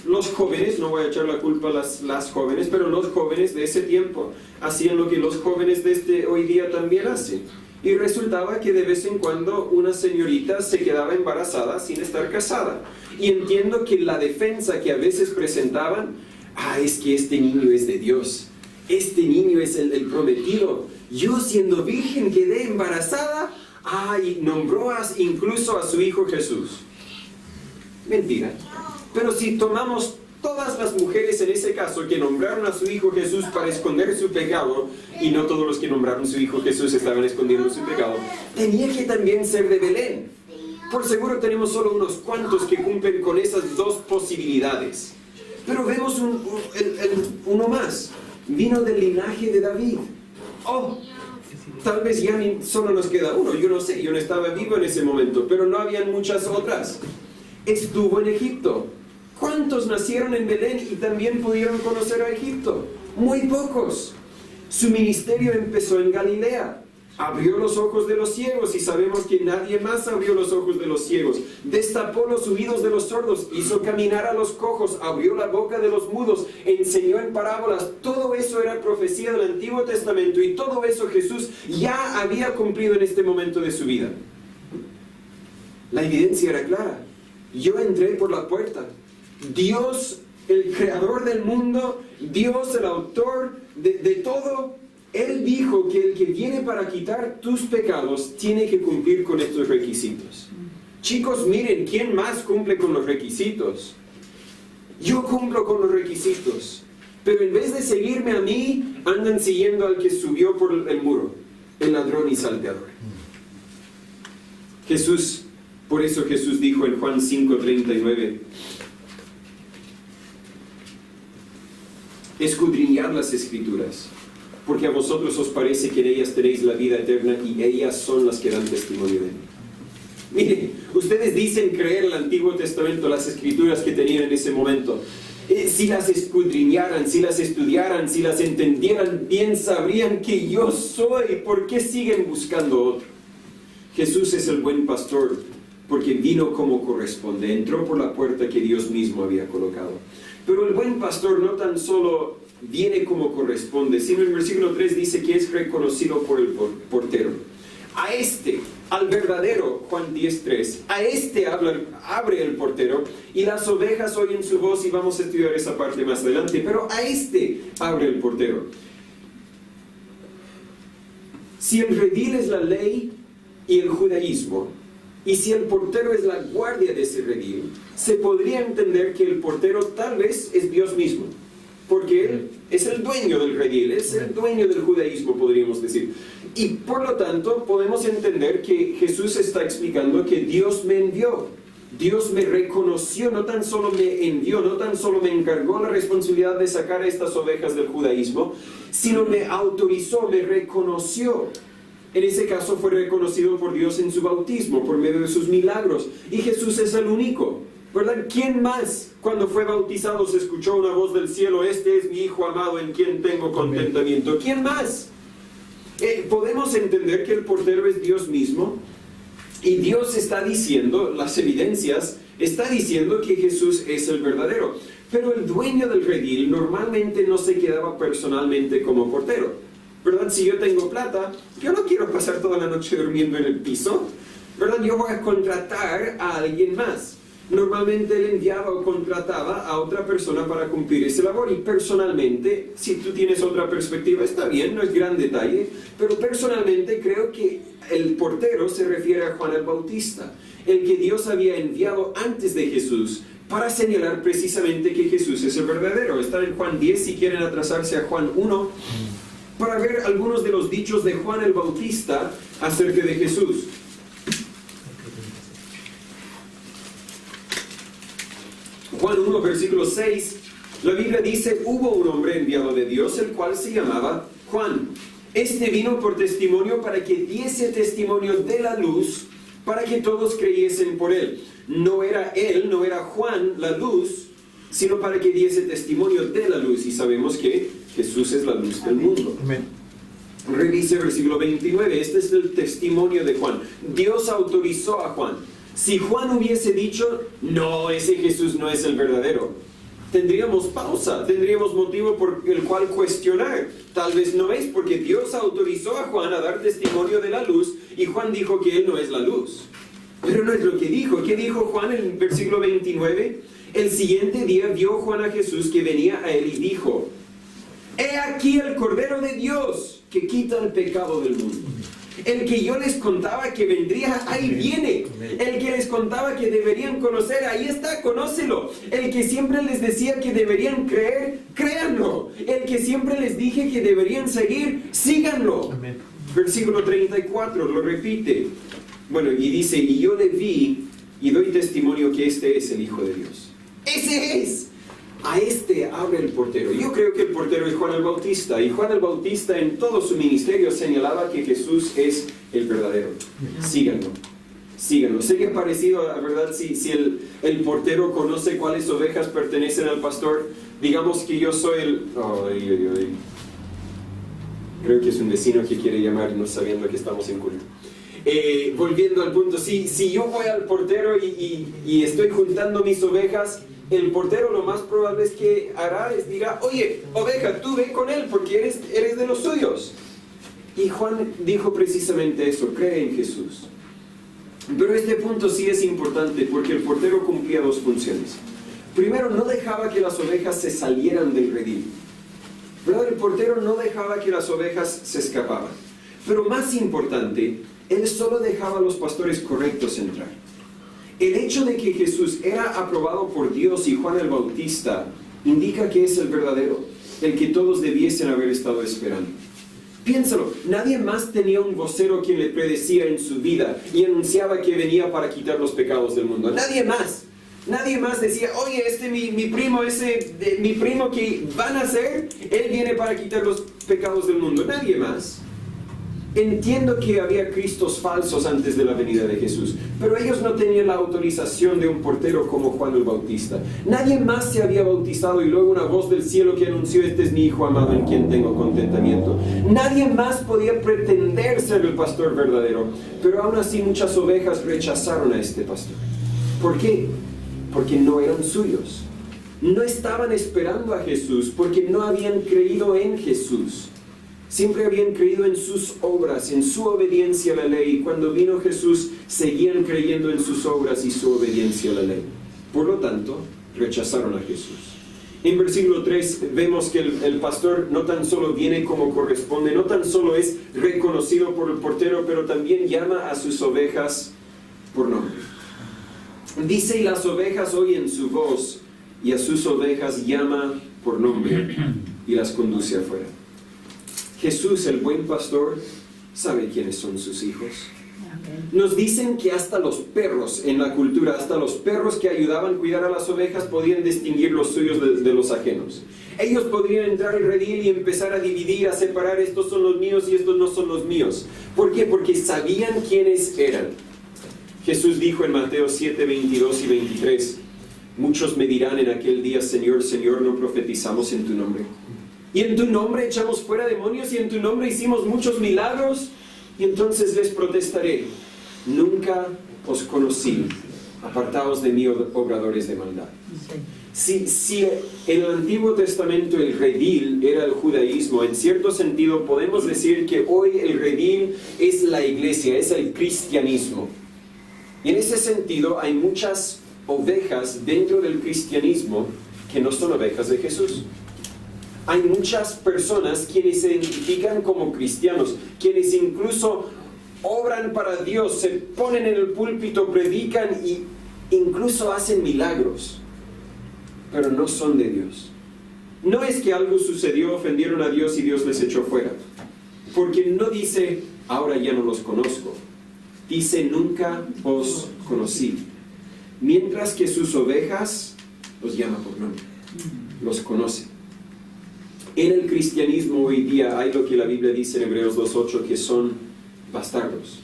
S1: los jóvenes, no voy a echar la culpa a las jóvenes, pero los jóvenes de ese tiempo hacían lo que los jóvenes de hoy día también hacen. Y resultaba que de vez en cuando una señorita se quedaba embarazada sin estar casada. Y entiendo que la defensa que a veces presentaban, es que este niño es de Dios, este niño es el prometido. Yo siendo virgen quedé embarazada, y nombró incluso a su hijo Jesús. Mentira. Pero si tomamos todas las mujeres en ese caso que nombraron a su hijo Jesús para esconder su pecado, y no todos los que nombraron a su hijo Jesús estaban escondiendo su pecado, tenía que también ser de Belén. Por seguro tenemos solo unos cuantos que cumplen con esas dos posibilidades. Pero vemos uno más. Vino del linaje de David. Tal vez ya solo nos queda uno. Yo no sé, yo no estaba vivo en ese momento, pero no habían muchas otras. Estuvo en Egipto. ¿Cuántos nacieron en Belén y también pudieron conocer a Egipto? Muy pocos. Su ministerio empezó en Galilea. Abrió los ojos de los ciegos, y sabemos que nadie más abrió los ojos de los ciegos. Destapó los oídos de los sordos, hizo caminar a los cojos, abrió la boca de los mudos, enseñó en parábolas. Todo eso era profecía del Antiguo Testamento, y todo eso Jesús ya había cumplido en este momento de su vida. La evidencia era clara. Yo entré por la puerta, Dios, el creador del mundo, Dios, el autor de todo, Él dijo que el que viene para quitar tus pecados tiene que cumplir con estos requisitos. Chicos, miren, ¿quién más cumple con los requisitos? Yo cumplo con los requisitos. Pero en vez de seguirme a mí, andan siguiendo al que subió por el muro, el ladrón y salteador. Jesús, por eso Jesús dijo en Juan 5:39, escudriñad las Escrituras, porque a vosotros os parece que en ellas tenéis la vida eterna y ellas son las que dan testimonio de mí. Miren, ustedes dicen creer el Antiguo Testamento, las Escrituras que tenían en ese momento. Si las escudriñaran, si las estudiaran, si las entendieran bien, sabrían que yo soy. ¿Por qué siguen buscando otro? Jesús es el buen pastor, porque vino como corresponde, entró por la puerta que Dios mismo había colocado. Pero el buen pastor no tan solo viene como corresponde, sino en el versículo 3 dice que es reconocido por el portero. A este, al verdadero, Juan 10:3, a este abre el portero y las ovejas oyen su voz, y vamos a estudiar esa parte más adelante, pero a este abre el portero. Si el redil es la ley y el judaísmo, y si el portero es la guardia de ese redil, se podría entender que el portero tal vez es Dios mismo, porque Él es el dueño del redil, es el dueño del judaísmo, podríamos decir. Y por lo tanto podemos entender que Jesús está explicando que Dios me envió, Dios me reconoció, no tan solo me envió, no tan solo me encargó la responsabilidad de sacar a estas ovejas del judaísmo, sino me autorizó, me reconoció. En ese caso fue reconocido por Dios en su bautismo, por medio de sus milagros. Y Jesús es el único, ¿verdad? ¿Quién más cuando fue bautizado se escuchó una voz del cielo? Este es mi Hijo amado en quien tengo contentamiento. ¿Quién más? Podemos entender que el portero es Dios mismo. Y Dios está diciendo, las evidencias, está diciendo que Jesús es el verdadero. Pero el dueño del redil normalmente no se quedaba personalmente como portero, ¿verdad? Si yo tengo plata, yo no quiero pasar toda la noche durmiendo en el piso, ¿verdad? Yo voy a contratar a alguien más. Normalmente él enviaba o contrataba a otra persona para cumplir esa labor. Y personalmente, si tú tienes otra perspectiva, está bien, no es gran detalle, pero personalmente creo que el portero se refiere a Juan el Bautista, el que Dios había enviado antes de Jesús para señalar precisamente que Jesús es el verdadero. Está en Juan 10, si quieren atrasarse a Juan 1, para ver algunos de los dichos de Juan el Bautista acerca de Jesús. Juan 1, versículo 6, la Biblia dice, hubo un hombre enviado de Dios, el cual se llamaba Juan. Este vino por testimonio para que diese testimonio de la luz, para que todos creyesen por él. No era él, no era Juan la luz, sino para que diese testimonio de la luz. Y sabemos que Jesús es la luz del mundo. Amén. Revise el versículo 29, este es el testimonio de Juan. Dios autorizó a Juan. Si Juan hubiese dicho, no, ese Jesús no es el verdadero, tendríamos pausa, tendríamos motivo por el cual cuestionar. Tal vez no es, porque Dios autorizó a Juan a dar testimonio de la luz y Juan dijo que él no es la luz. Pero no es lo que dijo. ¿Qué dijo Juan en el versículo 29? El siguiente día vio Juan a Jesús que venía a él y dijo, he aquí el Cordero de Dios que quita el pecado del mundo. El que yo les contaba que vendría, ahí viene. El que les contaba que deberían conocer, ahí está, conócelo. El que siempre les decía que deberían creer, créanlo. El que siempre les dije que deberían seguir, síganlo. Amén. Versículo 34, lo repite. Bueno, y dice, y yo le vi y doy testimonio que este es el Hijo de Dios. ¡Ese es! A este abre el portero. Yo creo que el portero es Juan el Bautista, y Juan el Bautista en todo su ministerio señalaba que Jesús es el verdadero. Síganlo, síganlo. Sería parecido, la verdad, si el portero conoce cuáles ovejas pertenecen al pastor. Digamos que yo soy el... Creo que es un vecino que quiere llamarnos sabiendo que estamos en culto. Volviendo al punto, si yo voy al portero y estoy juntando mis ovejas, el portero lo más probable es que hará, les dirá, oye, oveja, tú ve con él porque eres de los suyos. Y Juan dijo precisamente eso, cree en Jesús. Pero este punto sí es importante porque el portero cumplía dos funciones. Primero, no dejaba que las ovejas se salieran del redil. ¿Verdad? El portero no dejaba que las ovejas se escapaban. Pero más importante, él solo dejaba a los pastores correctos entrar. El hecho de que Jesús era aprobado por Dios y Juan el Bautista indica que es el verdadero, el que todos debiesen haber estado esperando. Piénsalo, nadie más tenía un vocero quien le predecía en su vida y anunciaba que venía para quitar los pecados del mundo. Nadie más. Nadie más decía, oye, mi primo que van a nacer, él viene para quitar los pecados del mundo. Nadie más. Entiendo que había cristos falsos antes de la venida de Jesús, pero ellos no tenían la autorización de un portero como Juan el Bautista. Nadie más se había bautizado y luego una voz del cielo que anunció, este es mi Hijo amado en quien tengo contentamiento. Nadie más podía pretender ser el pastor verdadero, pero aún así muchas ovejas rechazaron a este pastor. ¿Por qué? Porque no eran suyos. No estaban esperando a Jesús porque no habían creído en Jesús. Siempre habían creído en sus obras, en su obediencia a la ley. Y cuando vino Jesús, seguían creyendo en sus obras y su obediencia a la ley. Por lo tanto, rechazaron a Jesús. En versículo 3 vemos que el pastor no tan solo viene como corresponde, no tan solo es reconocido por el portero, pero también llama a sus ovejas por nombre. Dice, y las ovejas oyen su voz, y a sus ovejas llama por nombre, y las conduce afuera. Jesús, el buen pastor, sabe quiénes son sus hijos. Nos dicen que hasta los perros en la cultura, hasta los perros que ayudaban a cuidar a las ovejas podían distinguir los suyos de los ajenos. Ellos podrían entrar al redil y empezar a dividir, a separar, estos son los míos y estos no son los míos. ¿Por qué? Porque sabían quiénes eran. Jesús dijo en Mateo 7, 22 y 23, muchos me dirán en aquel día, Señor, Señor, ¿no profetizamos en tu nombre? Y en tu nombre echamos fuera demonios, y en tu nombre hicimos muchos milagros. Y entonces les protestaré, nunca os conocí, apartaos de mí, obradores de maldad. Si en el Antiguo Testamento el redil era el judaísmo, en cierto sentido podemos decir que hoy el redil es la iglesia, es el cristianismo. Y en ese sentido hay muchas ovejas dentro del cristianismo que no son ovejas de Jesús. Hay muchas personas quienes se identifican como cristianos, quienes incluso obran para Dios, se ponen en el púlpito, predican y incluso hacen milagros, pero no son de Dios. No es que algo sucedió, ofendieron a Dios y Dios les echó fuera, porque no dice, ahora ya no los conozco, dice, nunca os conocí, mientras que sus ovejas los llama por nombre, los conoce. En el cristianismo hoy día hay lo que la Biblia dice en Hebreos 2.8, que son bastardos.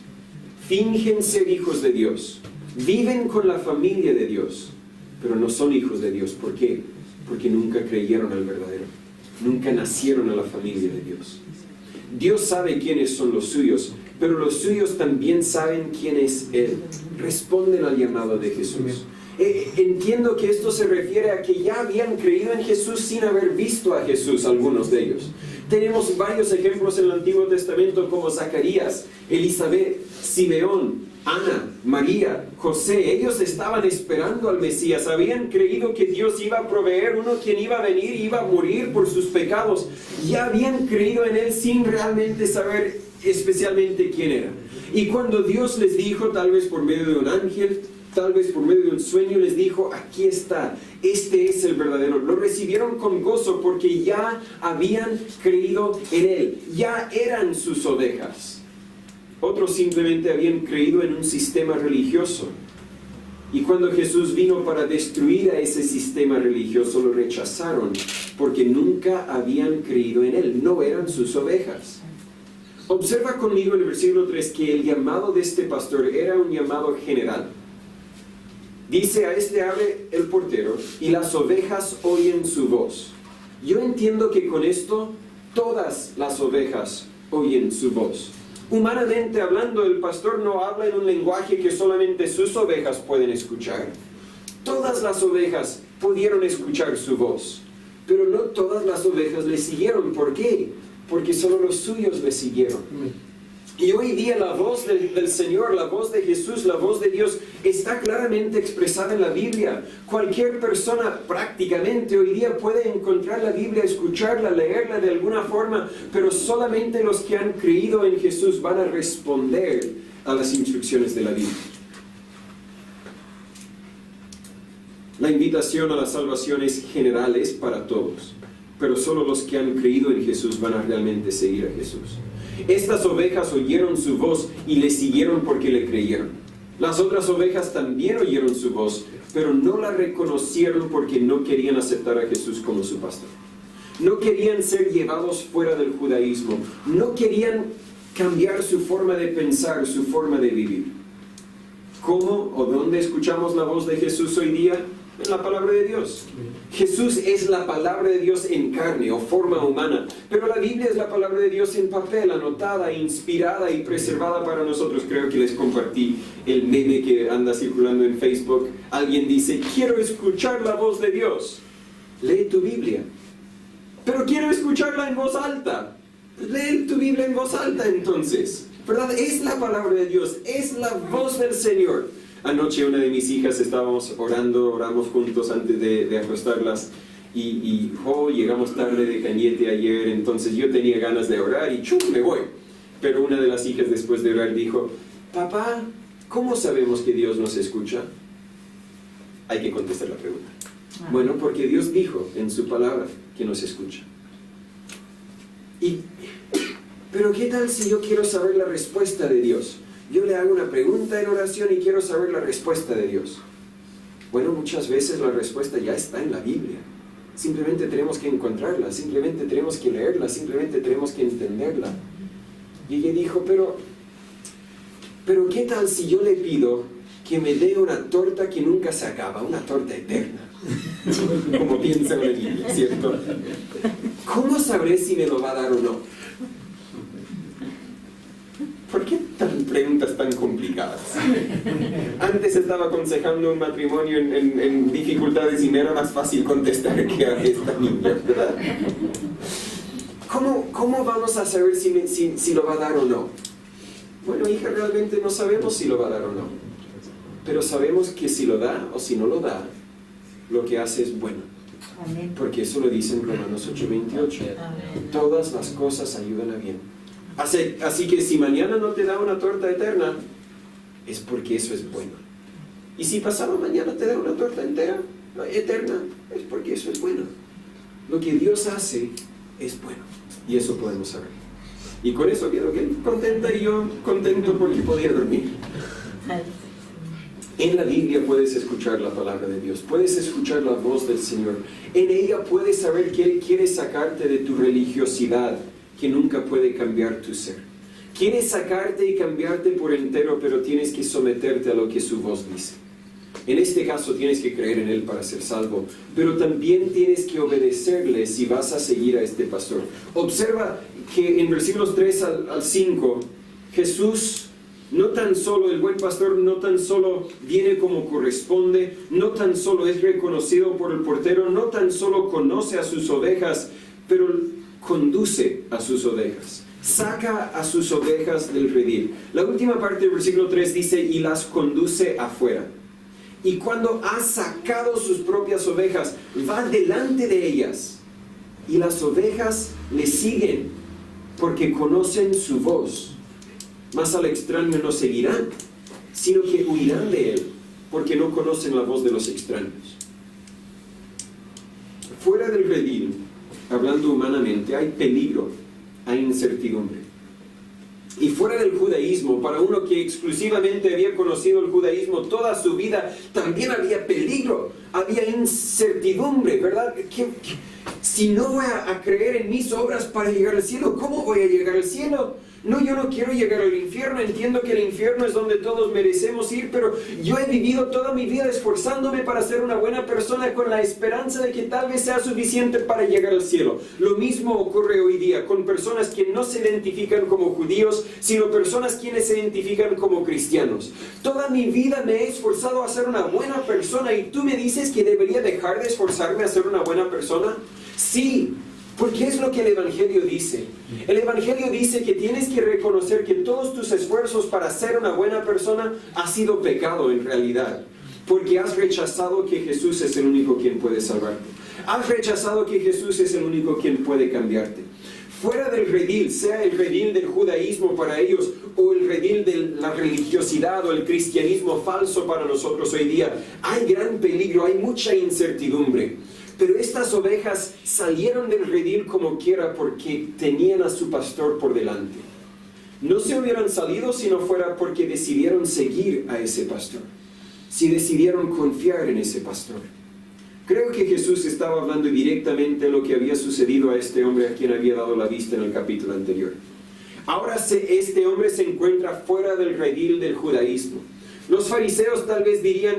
S1: Fingen ser hijos de Dios, viven con la familia de Dios, pero no son hijos de Dios. ¿Por qué? Porque nunca creyeron al verdadero, nunca nacieron a la familia de Dios. Dios sabe quiénes son los suyos, pero los suyos también saben quién es Él. Responden al llamado de Jesús. Entiendo que esto se refiere a que ya habían creído en Jesús sin haber visto a Jesús, algunos de ellos. Tenemos varios ejemplos en el Antiguo Testamento como Zacarías, Elizabeth, Simeón, Ana, María, José. Ellos estaban esperando al Mesías, habían creído que Dios iba a proveer uno quien iba a venir y iba a morir por sus pecados. Ya habían creído en Él sin realmente saber especialmente quién era. Y cuando Dios les dijo, tal vez por medio de un ángel, tal vez por medio de un sueño, les dijo, aquí está, este es el verdadero. Lo recibieron con gozo porque ya habían creído en Él, ya eran sus ovejas. Otros simplemente habían creído en un sistema religioso. Y cuando Jesús vino para destruir a ese sistema religioso, lo rechazaron porque nunca habían creído en Él, no eran sus ovejas. Observa conmigo en el versículo 3 que el llamado de este pastor era un llamado general. Dice, a este abre el portero y las ovejas oyen su voz. Yo entiendo que con esto todas las ovejas oyen su voz. Humanamente hablando, el pastor no habla en un lenguaje que solamente sus ovejas pueden escuchar. Todas las ovejas pudieron escuchar su voz, pero no todas las ovejas le siguieron. ¿Por qué? Porque solo los suyos le siguieron. Y hoy día la voz del Señor, la voz de Jesús, la voz de Dios Está claramente expresada en la Biblia. Cualquier persona prácticamente hoy día puede encontrar la Biblia, escucharla, leerla de alguna forma, pero solamente los que han creído en Jesús van a responder a las instrucciones de la Biblia. La invitación a la salvación es general, es para todos, pero solo los que han creído en Jesús van a realmente seguir a Jesús. Estas ovejas oyeron su voz y le siguieron porque le creyeron. Las otras ovejas también oyeron su voz, pero no la reconocieron porque no querían aceptar a Jesús como su pastor. No querían ser llevados fuera del judaísmo. No querían cambiar su forma de pensar, su forma de vivir. ¿Cómo o dónde escuchamos la voz de Jesús hoy día? En la palabra de Dios. Jesús es la palabra de Dios en carne o forma humana, pero la Biblia es la palabra de Dios en papel, anotada, inspirada y preservada para nosotros. Creo que les compartí el meme que anda circulando en Facebook. Alguien dice, quiero escuchar la voz de Dios. Lee tu Biblia. Pero quiero escucharla en voz alta. Lee tu Biblia en voz alta entonces. ¿Verdad? Es la palabra de Dios, es la voz del Señor. Anoche una de mis hijas estábamos oramos juntos antes de acostarlas y llegamos tarde de Cañete ayer, entonces yo tenía ganas de orar y ¡chum! Me voy. Pero una de las hijas después de orar dijo, papá, ¿cómo sabemos que Dios nos escucha? Hay que contestar la pregunta. Bueno, porque Dios dijo en su palabra que nos escucha. Pero ¿qué tal si yo quiero saber la respuesta de Dios? Yo le hago una pregunta en oración y quiero saber la respuesta de Dios. Bueno, muchas veces la respuesta ya está en la Biblia. Simplemente tenemos que encontrarla, simplemente tenemos que leerla, simplemente tenemos que entenderla. Y ella dijo, pero ¿qué tal si yo le pido que me dé una torta que nunca se acaba, una torta eterna? Como piensa una niña, ¿cierto? ¿Cómo sabré si me lo va a dar o no? ¿Por qué preguntas tan complicadas? Antes estaba aconsejando un matrimonio en dificultades y me era más fácil contestar que a esta niña, ¿verdad? ¿Cómo vamos a saber si lo va a dar o no? Bueno, hija, realmente no sabemos si lo va a dar o no. Pero sabemos que si lo da o si no lo da, lo que hace es bueno. Amén. Porque eso lo dice en Romanos 8:28. Todas las cosas ayudan a bien. Así que si mañana no te da una torta eterna, es porque eso es bueno. Y si pasado mañana te da una torta eterna, es porque eso es bueno. Lo que Dios hace es bueno. Y eso podemos saber. Y con eso quedo contenta y yo contento porque podía dormir. En la Biblia puedes escuchar la palabra de Dios, puedes escuchar la voz del Señor. En ella puedes saber que Él quiere sacarte de tu religiosidad, que nunca puede cambiar tu ser. Quiere sacarte y cambiarte por entero, pero tienes que someterte a lo que su voz dice. En este caso tienes que creer en Él para ser salvo, pero también tienes que obedecerle si vas a seguir a este pastor. Observa que en versículos 3 al 5, Jesús, no tan solo el buen pastor, no tan solo viene como corresponde, no tan solo es reconocido por el portero, no tan solo conoce a sus ovejas, pero conduce a sus ovejas, saca a sus ovejas del redil. La última parte del versículo 3 dice, y las conduce afuera. Y cuando ha sacado sus propias ovejas, va delante de ellas. Y las ovejas le siguen, porque conocen su voz. Mas al extraño no seguirán, sino que huirán de él, porque no conocen la voz de los extraños. Fuera del redil, hablando humanamente, hay peligro, hay incertidumbre. Y fuera del judaísmo, para uno que exclusivamente había conocido el judaísmo toda su vida, también había peligro, había incertidumbre, ¿verdad? Si no voy a creer en mis obras para llegar al cielo, ¿cómo voy a llegar al cielo? No, yo no quiero llegar al infierno, entiendo que el infierno es donde todos merecemos ir, pero yo he vivido toda mi vida esforzándome para ser una buena persona con la esperanza de que tal vez sea suficiente para llegar al cielo. Lo mismo ocurre hoy día con personas que no se identifican como judíos, sino personas quienes se identifican como cristianos. Toda mi vida me he esforzado a ser una buena persona y tú me dices que debería dejar de esforzarme a ser una buena persona. Sí, Porque es lo que el Evangelio dice. El Evangelio dice que tienes que reconocer que todos tus esfuerzos para ser una buena persona ha sido pecado en realidad. Porque has rechazado que Jesús es el único quien puede salvarte. Has rechazado que Jesús es el único quien puede cambiarte. Fuera del redil, sea el redil del judaísmo para ellos o el redil de la religiosidad o el cristianismo falso para nosotros hoy día, hay gran peligro, hay mucha incertidumbre. Pero estas ovejas salieron del redil como quiera porque tenían a su pastor por delante. No se hubieran salido si no fuera porque decidieron seguir a ese pastor, si decidieron confiar en ese pastor. Creo que Jesús estaba hablando directamente lo que había sucedido a este hombre a quien había dado la vista en el capítulo anterior. Ahora este hombre se encuentra fuera del redil del judaísmo. Los fariseos tal vez dirían,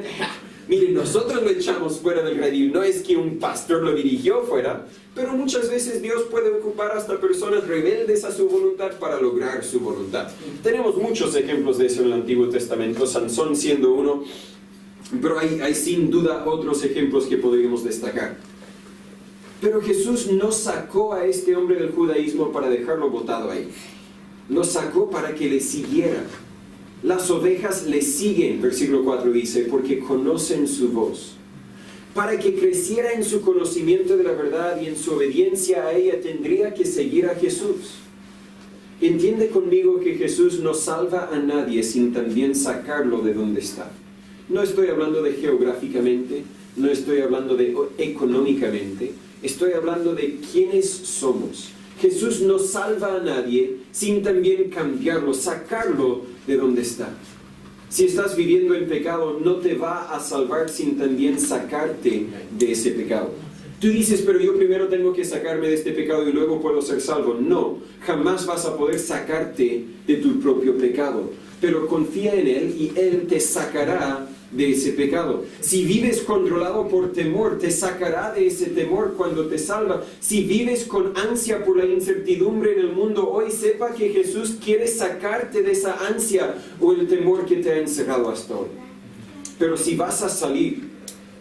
S1: miren, nosotros lo echamos fuera del redil, no es que un pastor lo dirigió fuera, pero muchas veces Dios puede ocupar hasta personas rebeldes a su voluntad para lograr su voluntad. Tenemos muchos ejemplos de eso en el Antiguo Testamento, Sansón siendo uno, pero hay sin duda otros ejemplos que podríamos destacar. Pero Jesús no sacó a este hombre del judaísmo para dejarlo botado ahí. Lo sacó para que le siguiera. Las ovejas le siguen, versículo 4 dice, porque conocen su voz. Para que creciera en su conocimiento de la verdad y en su obediencia a ella, tendría que seguir a Jesús. Entiende conmigo que Jesús no salva a nadie sin también sacarlo de donde está. No estoy hablando de geográficamente, no estoy hablando de económicamente, estoy hablando de quiénes somos. Jesús no salva a nadie sin también cambiarlo, sacarlo de donde está. Si estás viviendo en pecado, no te va a salvar sin también sacarte de ese pecado. Tú dices, pero yo primero tengo que sacarme de este pecado y luego puedo ser salvo. No, jamás vas a poder sacarte de tu propio pecado. Pero confía en Él y Él te sacará de ese pecado. Si vives controlado por temor, te sacará de ese temor cuando te salva. Si vives con ansia por la incertidumbre en el mundo hoy, sepa que Jesús quiere sacarte de esa ansia o el temor que te ha encerrado hasta hoy. Pero si vas a salir,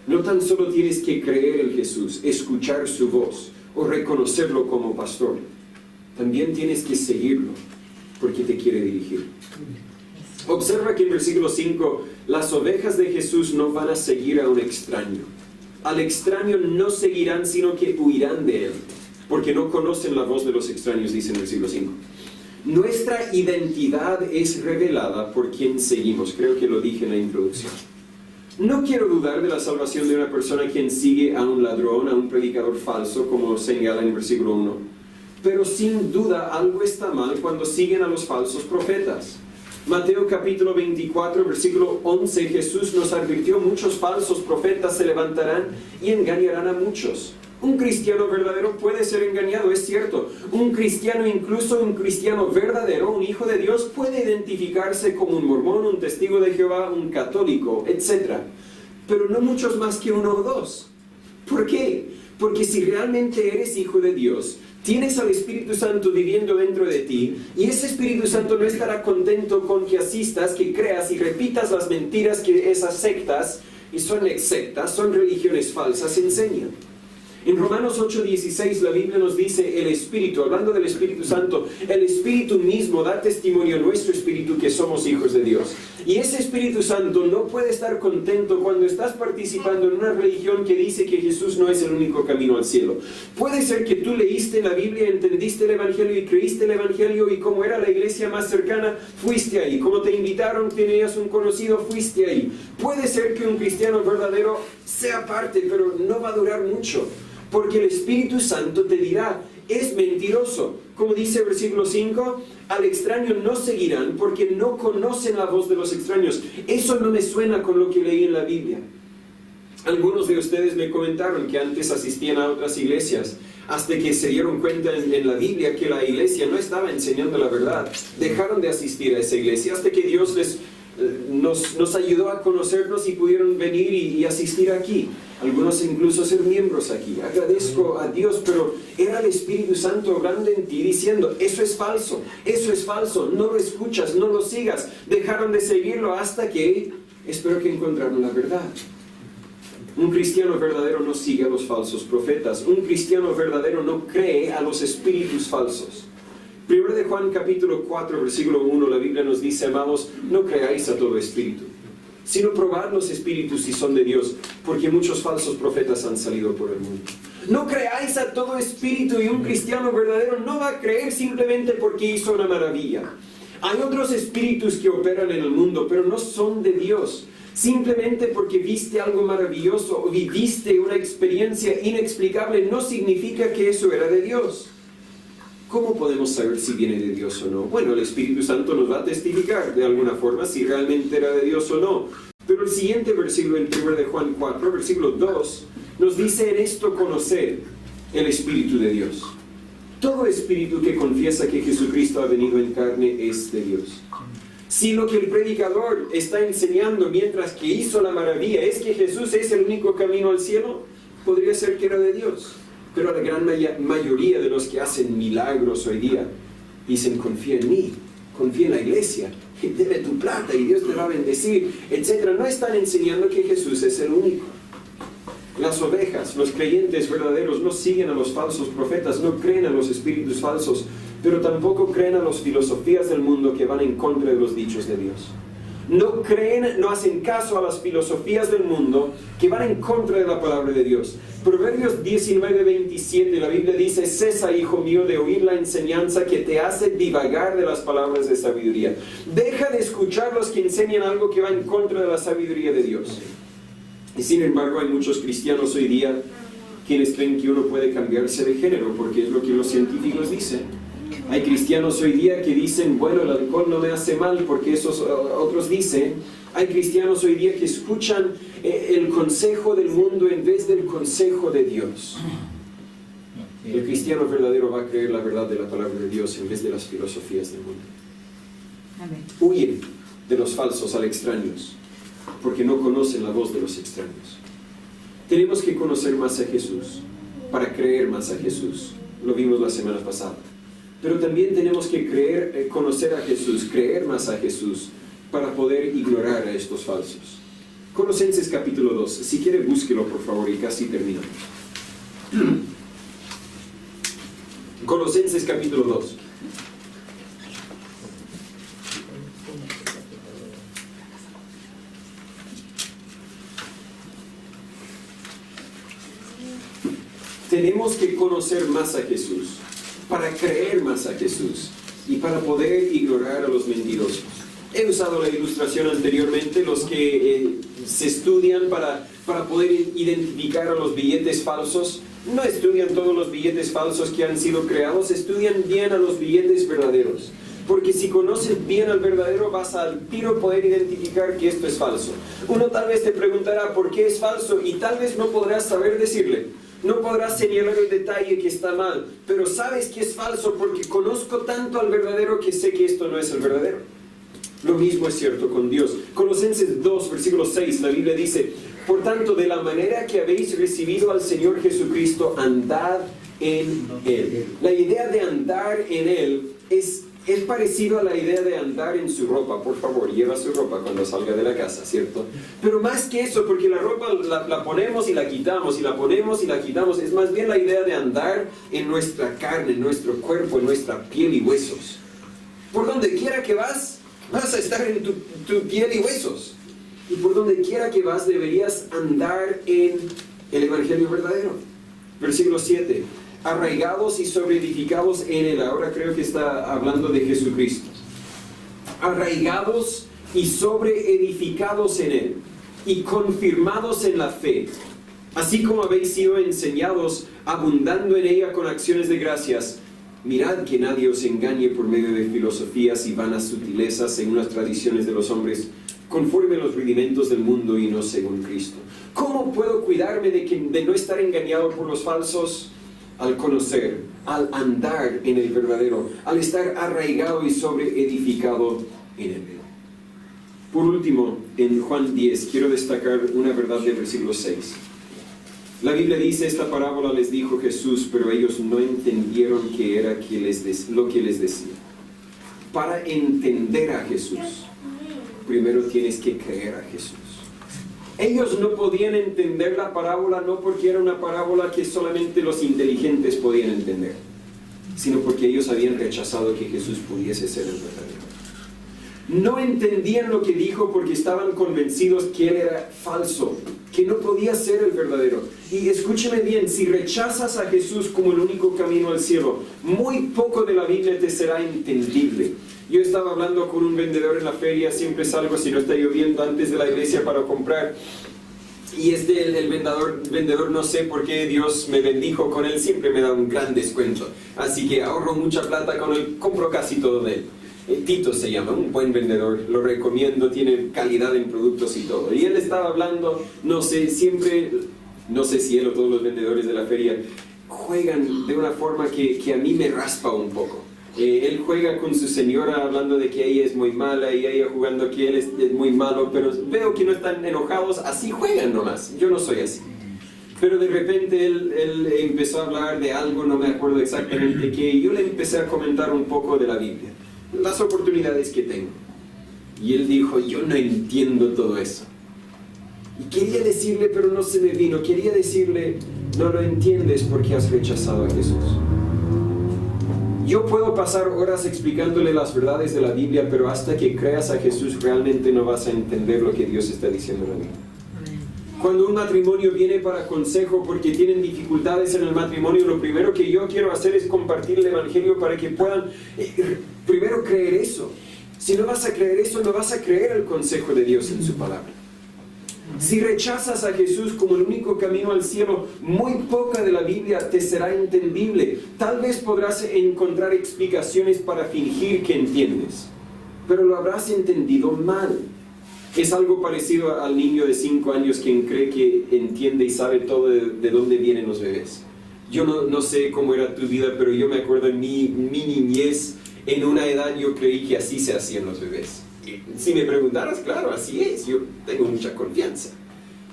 S1: no tan solo tienes que creer en Jesús, escuchar su voz o reconocerlo como pastor, también tienes que seguirlo porque te quiere dirigir. Observa que en versículo 5, las ovejas de Jesús no van a seguir a un extraño. Al extraño no seguirán, sino que huirán de él, porque no conocen la voz de los extraños, dice en el versículo 5. Nuestra identidad es revelada por quien seguimos. Creo que lo dije en la introducción. No quiero dudar de la salvación de una persona quien sigue a un ladrón, a un predicador falso, como señala en el versículo 1. Pero sin duda algo está mal cuando siguen a los falsos profetas. Mateo capítulo 24, versículo 11, Jesús nos advirtió, muchos falsos profetas se levantarán y engañarán a muchos. Un cristiano verdadero puede ser engañado, es cierto. Un cristiano, incluso un cristiano verdadero, un hijo de Dios, puede identificarse como un mormón, un testigo de Jehová, un católico, etc. Pero no muchos más que uno o dos. ¿Por qué? Porque si realmente eres hijo de Dios, tienes al Espíritu Santo viviendo dentro de ti, y ese Espíritu Santo no estará contento con que asistas, que creas y repitas las mentiras que esas sectas, y son sectas, son religiones falsas, enseñan. En Romanos 8:16 la Biblia nos dice, el Espíritu, hablando del Espíritu Santo, el Espíritu mismo da testimonio a nuestro Espíritu que somos hijos de Dios. Y ese Espíritu Santo no puede estar contento cuando estás participando en una religión que dice que Jesús no es el único camino al cielo. Puede ser que tú leíste la Biblia, entendiste el Evangelio y creíste el Evangelio, y como era la iglesia más cercana, fuiste ahí. Como te invitaron, tenías un conocido, fuiste ahí. Puede ser que un cristiano verdadero sea parte, pero no va a durar mucho. Porque el Espíritu Santo te dirá, es mentiroso. Como dice el versículo 5, al extraño no seguirán porque no conocen la voz de los extraños. Eso no me suena con lo que leí en la Biblia. Algunos de ustedes me comentaron que antes asistían a otras iglesias, hasta que se dieron cuenta en la Biblia que la iglesia no estaba enseñando la verdad. Dejaron de asistir a esa iglesia hasta que Dios nos ayudó a conocernos y pudieron venir y asistir aquí. Algunos incluso ser miembros aquí. Agradezco a Dios, pero era el Espíritu Santo hablando en ti diciendo, eso es falso, no lo escuchas, no lo sigas. Dejaron de seguirlo hasta que, espero que encontraron la verdad. Un cristiano verdadero no sigue a los falsos profetas. Un cristiano verdadero no cree a los espíritus falsos. 1 de Juan capítulo 4, versículo 1, la Biblia nos dice, amados, no creáis a todo espíritu, sino probad los espíritus si son de Dios, porque muchos falsos profetas han salido por el mundo. No creáis a todo espíritu, y un cristiano verdadero no va a creer simplemente porque hizo una maravilla. Hay otros espíritus que operan en el mundo, pero no son de Dios. Simplemente porque viste algo maravilloso o viviste una experiencia inexplicable no significa que eso era de Dios. ¿Cómo podemos saber si viene de Dios o no? Bueno, el Espíritu Santo nos va a testificar de alguna forma si realmente era de Dios o no. Pero el siguiente versículo, en 1 de Juan 4, versículo 2, nos dice, en esto conocer el Espíritu de Dios. Todo espíritu que confiesa que Jesucristo ha venido en carne es de Dios. Si lo que el predicador está enseñando mientras que hizo la maravilla es que Jesús es el único camino al cielo, podría ser que era de Dios. Pero la gran mayoría de los que hacen milagros hoy día dicen, confía en mí, confía en la iglesia, debe tu plata y Dios te va a bendecir, etc. No están enseñando que Jesús es el único. Las ovejas, los creyentes verdaderos, no siguen a los falsos profetas, no creen a los espíritus falsos, pero tampoco creen a las filosofías del mundo que van en contra de los dichos de Dios. No creen, no hacen caso a las filosofías del mundo que van en contra de la palabra de Dios. Proverbios 19:27, la Biblia dice, cesa, hijo mío, de oír la enseñanza que te hace divagar de las palabras de sabiduría. Deja de escuchar los que enseñan algo que va en contra de la sabiduría de Dios. Y sin embargo, hay muchos cristianos hoy día quienes creen que uno puede cambiarse de género, porque es lo que los científicos dicen. Hay cristianos hoy día que dicen, bueno, el alcohol no me hace mal, porque esos otros dicen. Hay cristianos hoy día que escuchan el consejo del mundo en vez del consejo de Dios. El cristiano verdadero va a creer la verdad de la palabra de Dios en vez de las filosofías del mundo.
S4: Amén.
S1: Huyen de los falsos al extraños, porque no conocen la voz de los extraños. Tenemos que conocer más a Jesús para creer más a Jesús. Lo vimos la semana pasada. Pero también tenemos que conocer a Jesús, creer más a Jesús, para poder ignorar a estos falsos. Colosenses capítulo 2. Si quiere, búsquelo por favor y casi terminamos. Colosenses capítulo 2. Tenemos que conocer más a Jesús, para creer más a Jesús y para poder ignorar a los mentirosos. He usado la ilustración anteriormente, los que se estudian para poder identificar a los billetes falsos. No estudian todos los billetes falsos que han sido creados, estudian bien a los billetes verdaderos. Porque si conoces bien al verdadero, vas al tiro poder identificar que esto es falso. Uno tal vez te preguntará por qué es falso y tal vez no podrás saber decirle. No podrás señalar el detalle que está mal, pero sabes que es falso porque conozco tanto al verdadero que sé que esto no es el verdadero. Lo mismo es cierto con Dios. Colosenses 2, versículo 6, la Biblia dice, por tanto, de la manera que habéis recibido al Señor Jesucristo, andad en Él. La idea de andar en Él es parecido a la idea de andar en su ropa. Por favor, lleva su ropa cuando salga de la casa, ¿cierto? Pero más que eso, porque la ropa la ponemos y la quitamos, y la ponemos y la quitamos, es más bien la idea de andar en nuestra carne, en nuestro cuerpo, en nuestra piel y huesos. Por donde quiera que vas a estar en tu piel y huesos. Y por donde quiera que vas, deberías andar en el Evangelio verdadero. Versículo 7. Arraigados y sobreedificados en Él. Ahora creo que está hablando de Jesucristo. Arraigados y sobreedificados en Él, y confirmados en la fe, así como habéis sido enseñados, abundando en ella con acciones de gracias. Mirad que nadie os engañe por medio de filosofías y vanas sutilezas según las tradiciones de los hombres, conforme a los rudimentos del mundo y no según Cristo. ¿Cómo puedo cuidarme de no estar engañado por los falsos? Al conocer, al andar en el verdadero, al estar arraigado y sobreedificado en Él. Por último, en Juan 10, quiero destacar una verdad del versículo 6. La Biblia dice, esta parábola les dijo Jesús, pero ellos no entendieron qué era lo que les decía. Para entender a Jesús, primero tienes que creer a Jesús. Ellos no podían entender la parábola no porque era una parábola que solamente los inteligentes podían entender, sino porque ellos habían rechazado que Jesús pudiese ser el verdadero. No entendían lo que dijo porque estaban convencidos que Él era falso, que no podía ser el verdadero. Y escúcheme bien, si rechazas a Jesús como el único camino al cielo, muy poco de la Biblia te será entendible. Yo estaba hablando con un vendedor en la feria, siempre salgo si no está lloviendo antes de la iglesia para comprar. Y el vendedor, no sé por qué Dios me bendijo con él, siempre me da un gran descuento. Así que ahorro mucha plata con él, compro casi todo de él. Tito se llama, un buen vendedor, lo recomiendo, tiene calidad en productos y todo. Y él estaba hablando, no sé si él o todos los vendedores de la feria juegan de una forma que a mí me raspa un poco. Él juega con su señora hablando de que ella es muy mala y ella jugando que él es muy malo, pero veo que no están enojados, así juegan nomás. Yo no soy así. Pero de repente él empezó a hablar de algo, no me acuerdo exactamente qué, y yo le empecé a comentar un poco de la Biblia, las oportunidades que tengo. Y él dijo, yo no entiendo todo eso. Y quería decirle, pero no se me vino, quería decirle, no lo entiendes porque has rechazado a Jesús. Yo puedo pasar horas explicándole las verdades de la Biblia, pero hasta que creas a Jesús realmente no vas a entender lo que Dios está diciendo en la Biblia. Cuando un matrimonio viene para consejo porque tienen dificultades en el matrimonio, lo primero que yo quiero hacer es compartir el Evangelio para que puedan primero creer eso. Si no vas a creer eso, no vas a creer el consejo de Dios en su palabra. Si rechazas a Jesús como el único camino al cielo, muy poca de la Biblia te será entendible. Tal vez podrás encontrar explicaciones para fingir que entiendes, pero lo habrás entendido mal. Es algo parecido al niño de 5 años quien cree que entiende y sabe todo de dónde vienen los bebés. Yo no sé cómo era tu vida, pero yo me acuerdo en mi niñez, en una edad yo creí que así se hacían los bebés. Si me preguntaras, claro, así es, yo tengo mucha confianza.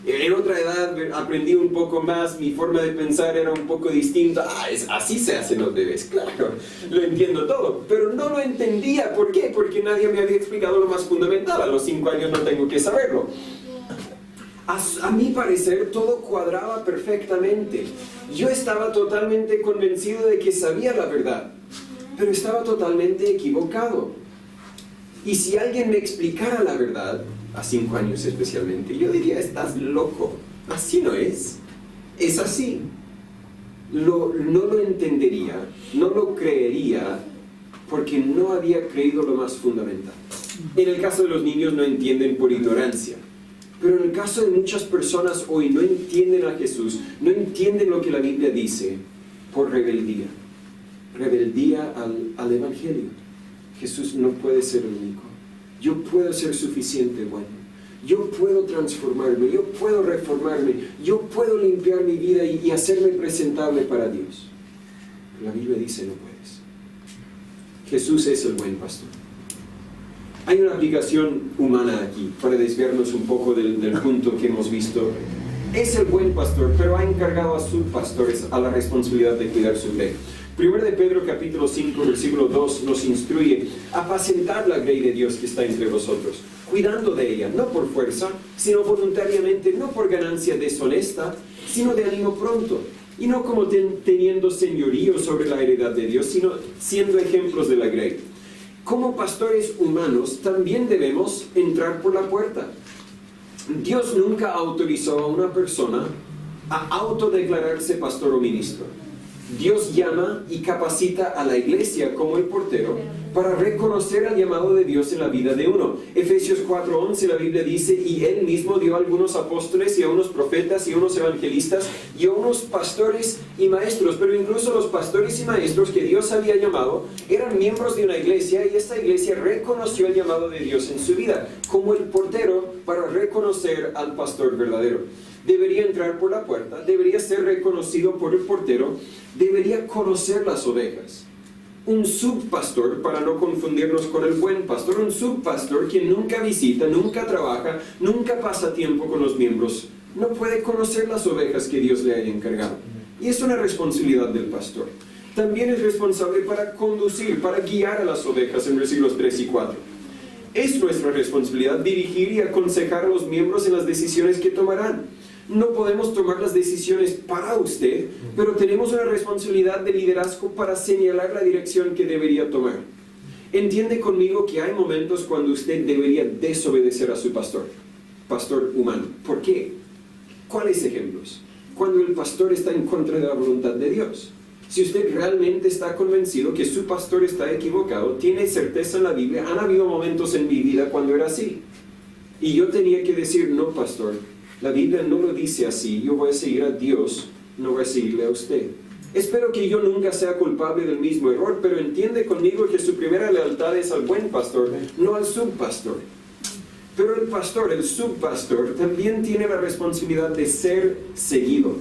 S1: En otra edad aprendí un poco más, mi forma de pensar era un poco distinta. Así se hacen los bebés, claro, lo entiendo todo, pero no lo entendía. ¿Por qué? Porque nadie me había explicado lo más fundamental. A los 5 años no tengo que saberlo. A mi parecer, todo cuadraba perfectamente. Yo estaba totalmente convencido de que sabía la verdad, pero estaba totalmente equivocado. Y si alguien me explicara la verdad, a 5 años especialmente, yo diría, estás loco, así no es así. No lo entendería, no lo creería, porque no había creído lo más fundamental. En el caso de los niños no entienden por ignorancia, pero en el caso de muchas personas hoy no entienden a Jesús, no entienden lo que la Biblia dice, por rebeldía al Evangelio. Jesús no puede ser el único. Yo puedo ser suficiente bueno. Yo puedo transformarme, yo puedo reformarme, yo puedo limpiar mi vida y hacerme presentable para Dios. Pero la Biblia dice no puedes. Jesús es el buen pastor. Hay una aplicación humana aquí para desviarnos un poco del punto que hemos visto. Es el buen pastor, pero ha encargado a sus pastores a la responsabilidad de cuidar su grey. 1 de Pedro capítulo 5 versículo 2 nos instruye a apacentar la grey de Dios que está entre vosotros, cuidando de ella, no por fuerza, sino voluntariamente, no por ganancia deshonesta, sino de ánimo pronto, y no como teniendo señorío sobre la heredad de Dios, sino siendo ejemplos de la grey. Como pastores humanos también debemos entrar por la puerta. Dios nunca autorizó a una persona a autodeclararse pastor o ministro. Dios llama y capacita a la iglesia como el portero para reconocer el llamado de Dios en la vida de uno. Efesios 4:11 la Biblia dice, y Él mismo dio a algunos apóstoles y a unos profetas y a unos evangelistas y a unos pastores y maestros. Pero incluso los pastores y maestros que Dios había llamado eran miembros de una iglesia, y esta iglesia reconoció el llamado de Dios en su vida como el portero para reconocer al pastor verdadero. Debería entrar por la puerta, debería ser reconocido por el portero, debería conocer las ovejas. Un subpastor, para no confundirnos con el buen pastor, un subpastor que nunca visita, nunca trabaja, nunca pasa tiempo con los miembros, no puede conocer las ovejas que Dios le haya encargado. Y es una responsabilidad del pastor. También es responsable para conducir, para guiar a las ovejas en versículos 3 y 4. Es nuestra responsabilidad dirigir y aconsejar a los miembros en las decisiones que tomarán. No podemos tomar las decisiones para usted, pero tenemos una responsabilidad de liderazgo para señalar la dirección que debería tomar. Entiende conmigo que hay momentos cuando usted debería desobedecer a su pastor humano. ¿Por qué? ¿Cuáles ejemplos? Cuando el pastor está en contra de la voluntad de Dios. Si usted realmente está convencido que su pastor está equivocado, tiene certeza en la Biblia, han habido momentos en mi vida cuando era así. Y yo tenía que decir, no, pastor, la Biblia no lo dice así, yo voy a seguir a Dios, no voy a seguirle a usted. Espero que yo nunca sea culpable del mismo error, pero entiende conmigo que su primera lealtad es al buen pastor, no al subpastor. Pero el pastor, el subpastor, también tiene la responsabilidad de ser seguido.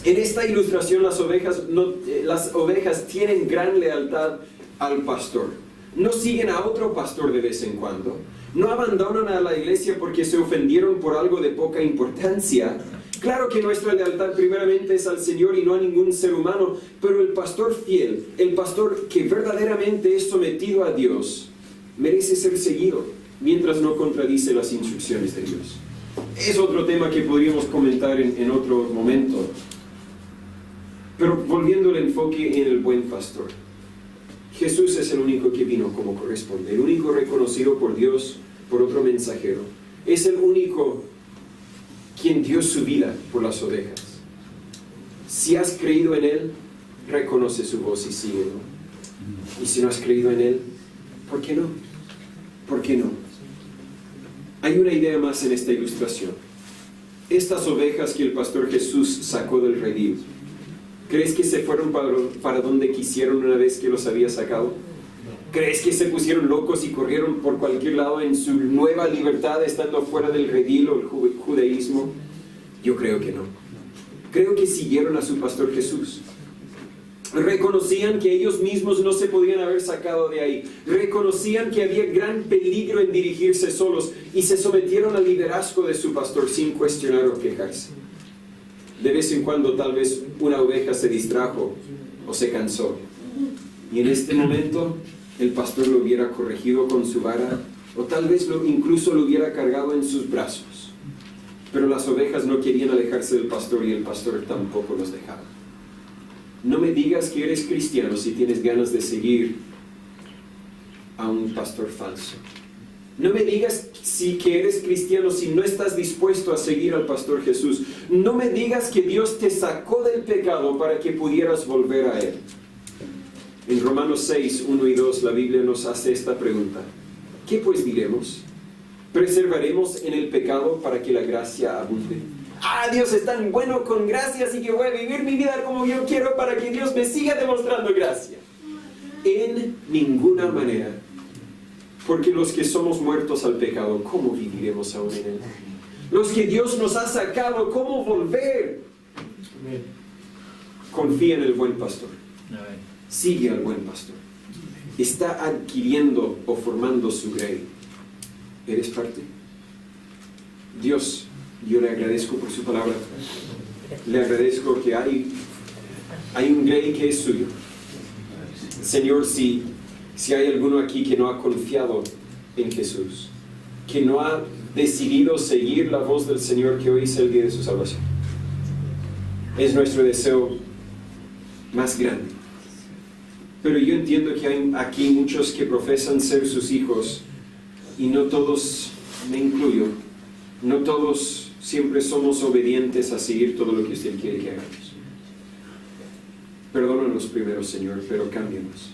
S1: En esta ilustración las ovejas tienen gran lealtad al pastor. No siguen a otro pastor de vez en cuando. No abandonan a la iglesia porque se ofendieron por algo de poca importancia. Claro que nuestra lealtad primeramente es al Señor y no a ningún ser humano, pero el pastor fiel, el pastor que verdaderamente es sometido a Dios, merece ser seguido mientras no contradice las instrucciones de Dios. Es otro tema que podríamos comentar en otro momento. Pero volviendo el enfoque en el buen pastor, Jesús es el único que vino como corresponde, el único reconocido por Dios, por otro mensajero. Es el único quien dio su vida por las ovejas. Si has creído en Él, reconoce su voz y síguelo. Y si no has creído en Él, ¿por qué no? ¿Por qué no? Hay una idea más en esta ilustración. Estas ovejas que el pastor Jesús sacó del redil, ¿crees que se fueron para donde quisieron una vez que los había sacado? ¿Crees que se pusieron locos y corrieron por cualquier lado en su nueva libertad estando fuera del redil o el judaísmo? Yo creo que no. Creo que siguieron a su pastor Jesús. Reconocían que ellos mismos no se podían haber sacado de ahí. Reconocían que había gran peligro en dirigirse solos y se sometieron al liderazgo de su pastor sin cuestionar o quejarse. De vez en cuando tal vez una oveja se distrajo o se cansó. Y en este momento el pastor lo hubiera corregido con su vara o tal vez incluso lo hubiera cargado en sus brazos. Pero las ovejas no querían alejarse del pastor y el pastor tampoco los dejaba. No me digas que eres cristiano si tienes ganas de seguir a un pastor falso. No me digas que eres cristiano si no estás dispuesto a seguir al pastor Jesús. No me digas que Dios te sacó del pecado para que pudieras volver a Él. En Romanos 6, 1 y 2, la Biblia nos hace esta pregunta. ¿Qué pues diremos? ¿Preservaremos en el pecado para que la gracia abunde? Dios es tan bueno con gracia, así que voy a vivir mi vida como yo quiero para que Dios me siga demostrando gracia. En ninguna manera. Porque los que somos muertos al pecado, ¿cómo viviremos aún en él? Los que Dios nos ha sacado, ¿cómo volver? Confía en el buen pastor. Sigue al buen pastor. Está adquiriendo o formando su grey. ¿Eres parte? Dios, yo le agradezco por su palabra. Le agradezco que hay un grey que es suyo. Señor, si hay alguno aquí que no ha confiado en Jesús, que no ha decidido seguir la voz del Señor, que hoy es el día de su salvación, es nuestro deseo más grande. Pero yo entiendo que hay aquí muchos que profesan ser sus hijos y no todos, me incluyo, no todos siempre somos obedientes a seguir todo lo que usted quiere que hagamos. Perdónanos primero, Señor, pero cámbianos.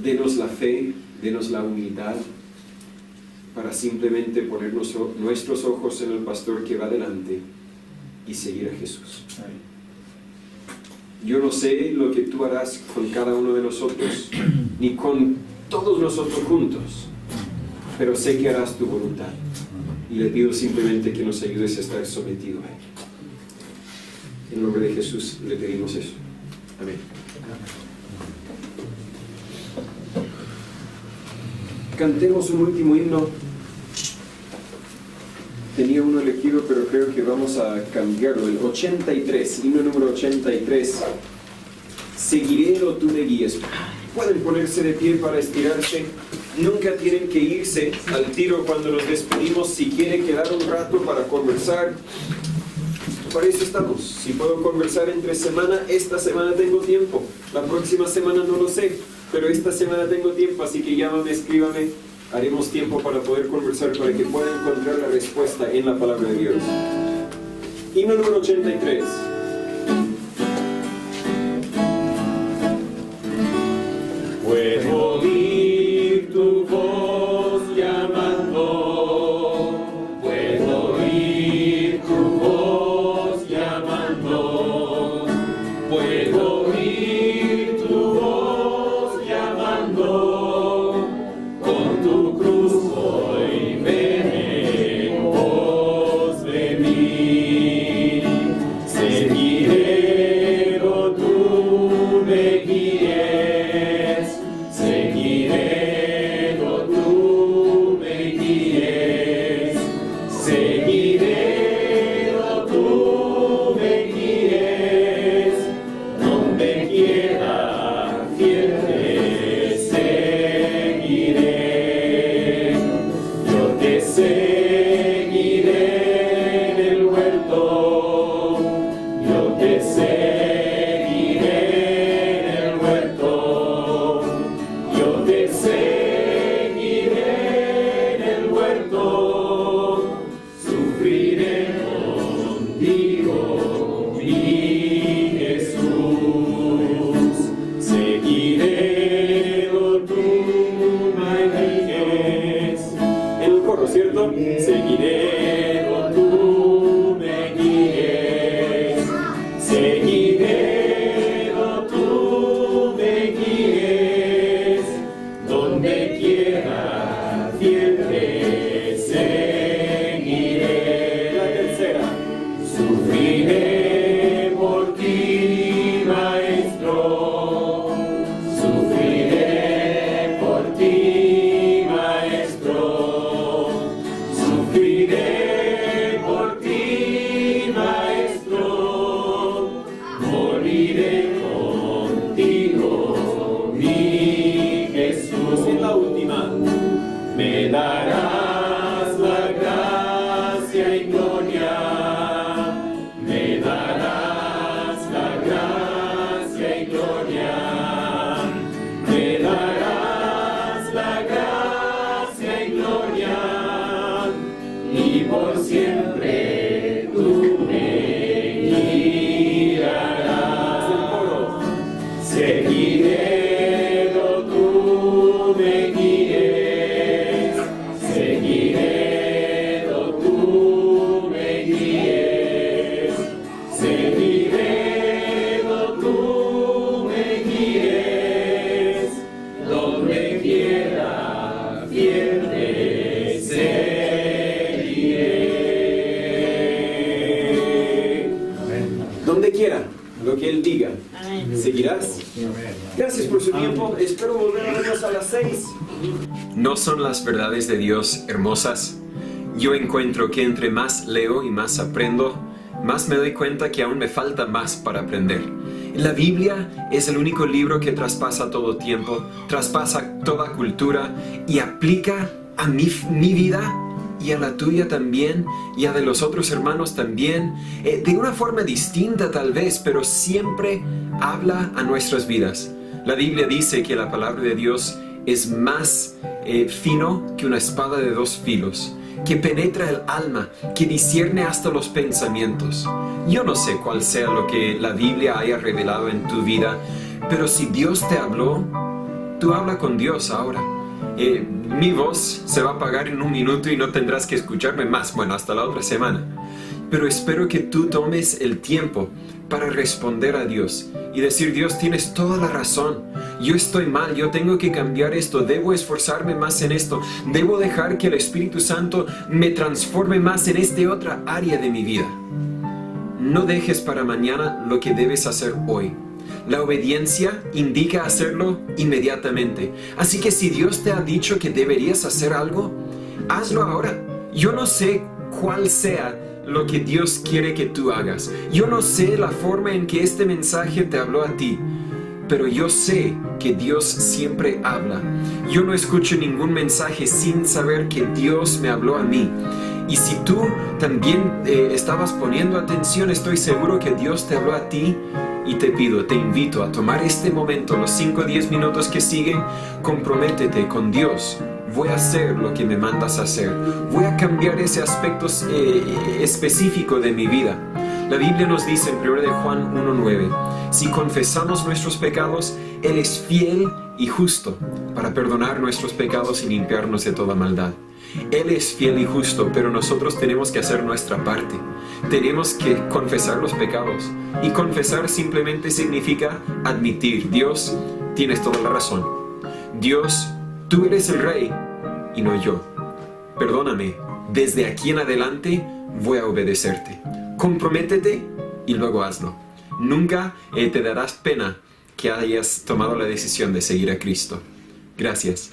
S1: Denos la fe, denos la humildad para simplemente poner nuestros ojos en el pastor que va delante y seguir a Jesús. Yo no sé lo que tú harás con cada uno de nosotros, ni con todos nosotros juntos, pero sé que harás tu voluntad. Y le pido simplemente que nos ayudes a estar sometidos a Él. En nombre de Jesús le pedimos eso. Amén. Cantemos un último himno. Tenía uno elegido, pero creo que vamos a cambiarlo. El 83, himno número 83. Seguiré o tú me guíes. Pueden ponerse de pie para estirarse. nunca tienen que irse al tiro cuando los despedimos. Si quiere quedar un rato para conversar, para eso estamos. Si puedo conversar entre semana, esta semana tengo tiempo. La próxima semana no lo sé, pero esta semana tengo tiempo, así que llámame, escríbame. Haremos tiempo para poder conversar, para que pueda encontrar la respuesta en la palabra de Dios. Himno número 83.
S3: Puedo oír tu voz llamando, puedo oír tu voz llamando, puedo oír tu voz llamando, con tu cruz hoy ven en pos de mí, seguiré lo tú me guíes, seguiré lo tú me guíes, seguiré lo tú me guíes, donde quiera fiel te seguiré, yo te seguiré en el huerto, yo te seguiré en el huerto, yo te seguiré en el huerto, sufriré contigo, mi Jesús, seguiré lo tú me guíes.
S1: En el coro, ¿cierto?
S3: Seguiré lo tú me guíes, seguiré lo tú me guíes, donde quiera fiel te seguiré.
S1: La tercera.
S3: Sufriré por ti, maestro, sufriré por ti, maestro, sufriré por ti, maestro, moriré contigo, mi Jesús.
S1: En la última.
S3: Me darás la gracia y gloria, me darás la gracia y gloria, me darás la gracia y gloria, y por siempre tú me guiarás. Seguiré lo tú me guíes, seguiré lo tú me guíes, seguiré lo tú me guíes, donde quiera fiel te seguiré.
S1: Donde quiera, lo que Él diga. ¿Seguirás? Gracias por su tiempo. Espero volver a vernos a las 6. ¿No son las verdades de Dios hermosas? Yo encuentro que entre más leo y más aprendo, más me doy cuenta que aún me falta más para aprender. La Biblia es el único libro que traspasa todo tiempo, traspasa toda cultura y aplica a mi vida y a la tuya también, y a de los otros hermanos también, de una forma distinta tal vez, pero siempre habla a nuestras vidas. La Biblia dice que la palabra de Dios es más fino que una espada de dos filos, que penetra el alma, que discierne hasta los pensamientos. Yo no sé cuál sea lo que la Biblia haya revelado en tu vida, pero si Dios te habló, tú habla con Dios ahora. Mi voz se va a apagar en un minuto y no tendrás que escucharme más, bueno, hasta la otra semana. Pero espero que tú tomes el tiempo para responder a Dios y decir: Dios, tienes toda la razón, yo estoy mal, yo tengo que cambiar esto, debo esforzarme más en esto, debo dejar que el Espíritu Santo me transforme más en esta otra área de mi vida. No dejes para mañana lo que debes hacer hoy. La obediencia indica hacerlo inmediatamente. Así que si Dios te ha dicho que deberías hacer algo, hazlo ahora. Yo no sé cuál sea lo que Dios quiere que tú hagas. Yo no sé la forma en que este mensaje te habló a ti. pero yo sé que Dios siempre habla. Yo no escucho ningún mensaje sin saber que Dios me habló a mí. Y si tú también estabas poniendo atención, estoy seguro que Dios te habló a ti. Y te invito a tomar este momento, los 5 o 10 minutos que siguen, comprométete con Dios. Voy a hacer lo que me mandas a hacer. Voy a cambiar ese aspecto específico de mi vida. La Biblia nos dice en 1 de Juan 1:9, si confesamos nuestros pecados, Él es fiel y justo para perdonar nuestros pecados y limpiarnos de toda maldad. Él es fiel y justo, pero nosotros tenemos que hacer nuestra parte. Tenemos que confesar los pecados. Y confesar simplemente significa admitir: Dios, tienes toda la razón. Dios, tú eres el Rey y no yo. Perdóname, desde aquí en adelante voy a obedecerte. Comprométete y luego hazlo. Nunca te darás pena que hayas tomado la decisión de seguir a Cristo. Gracias.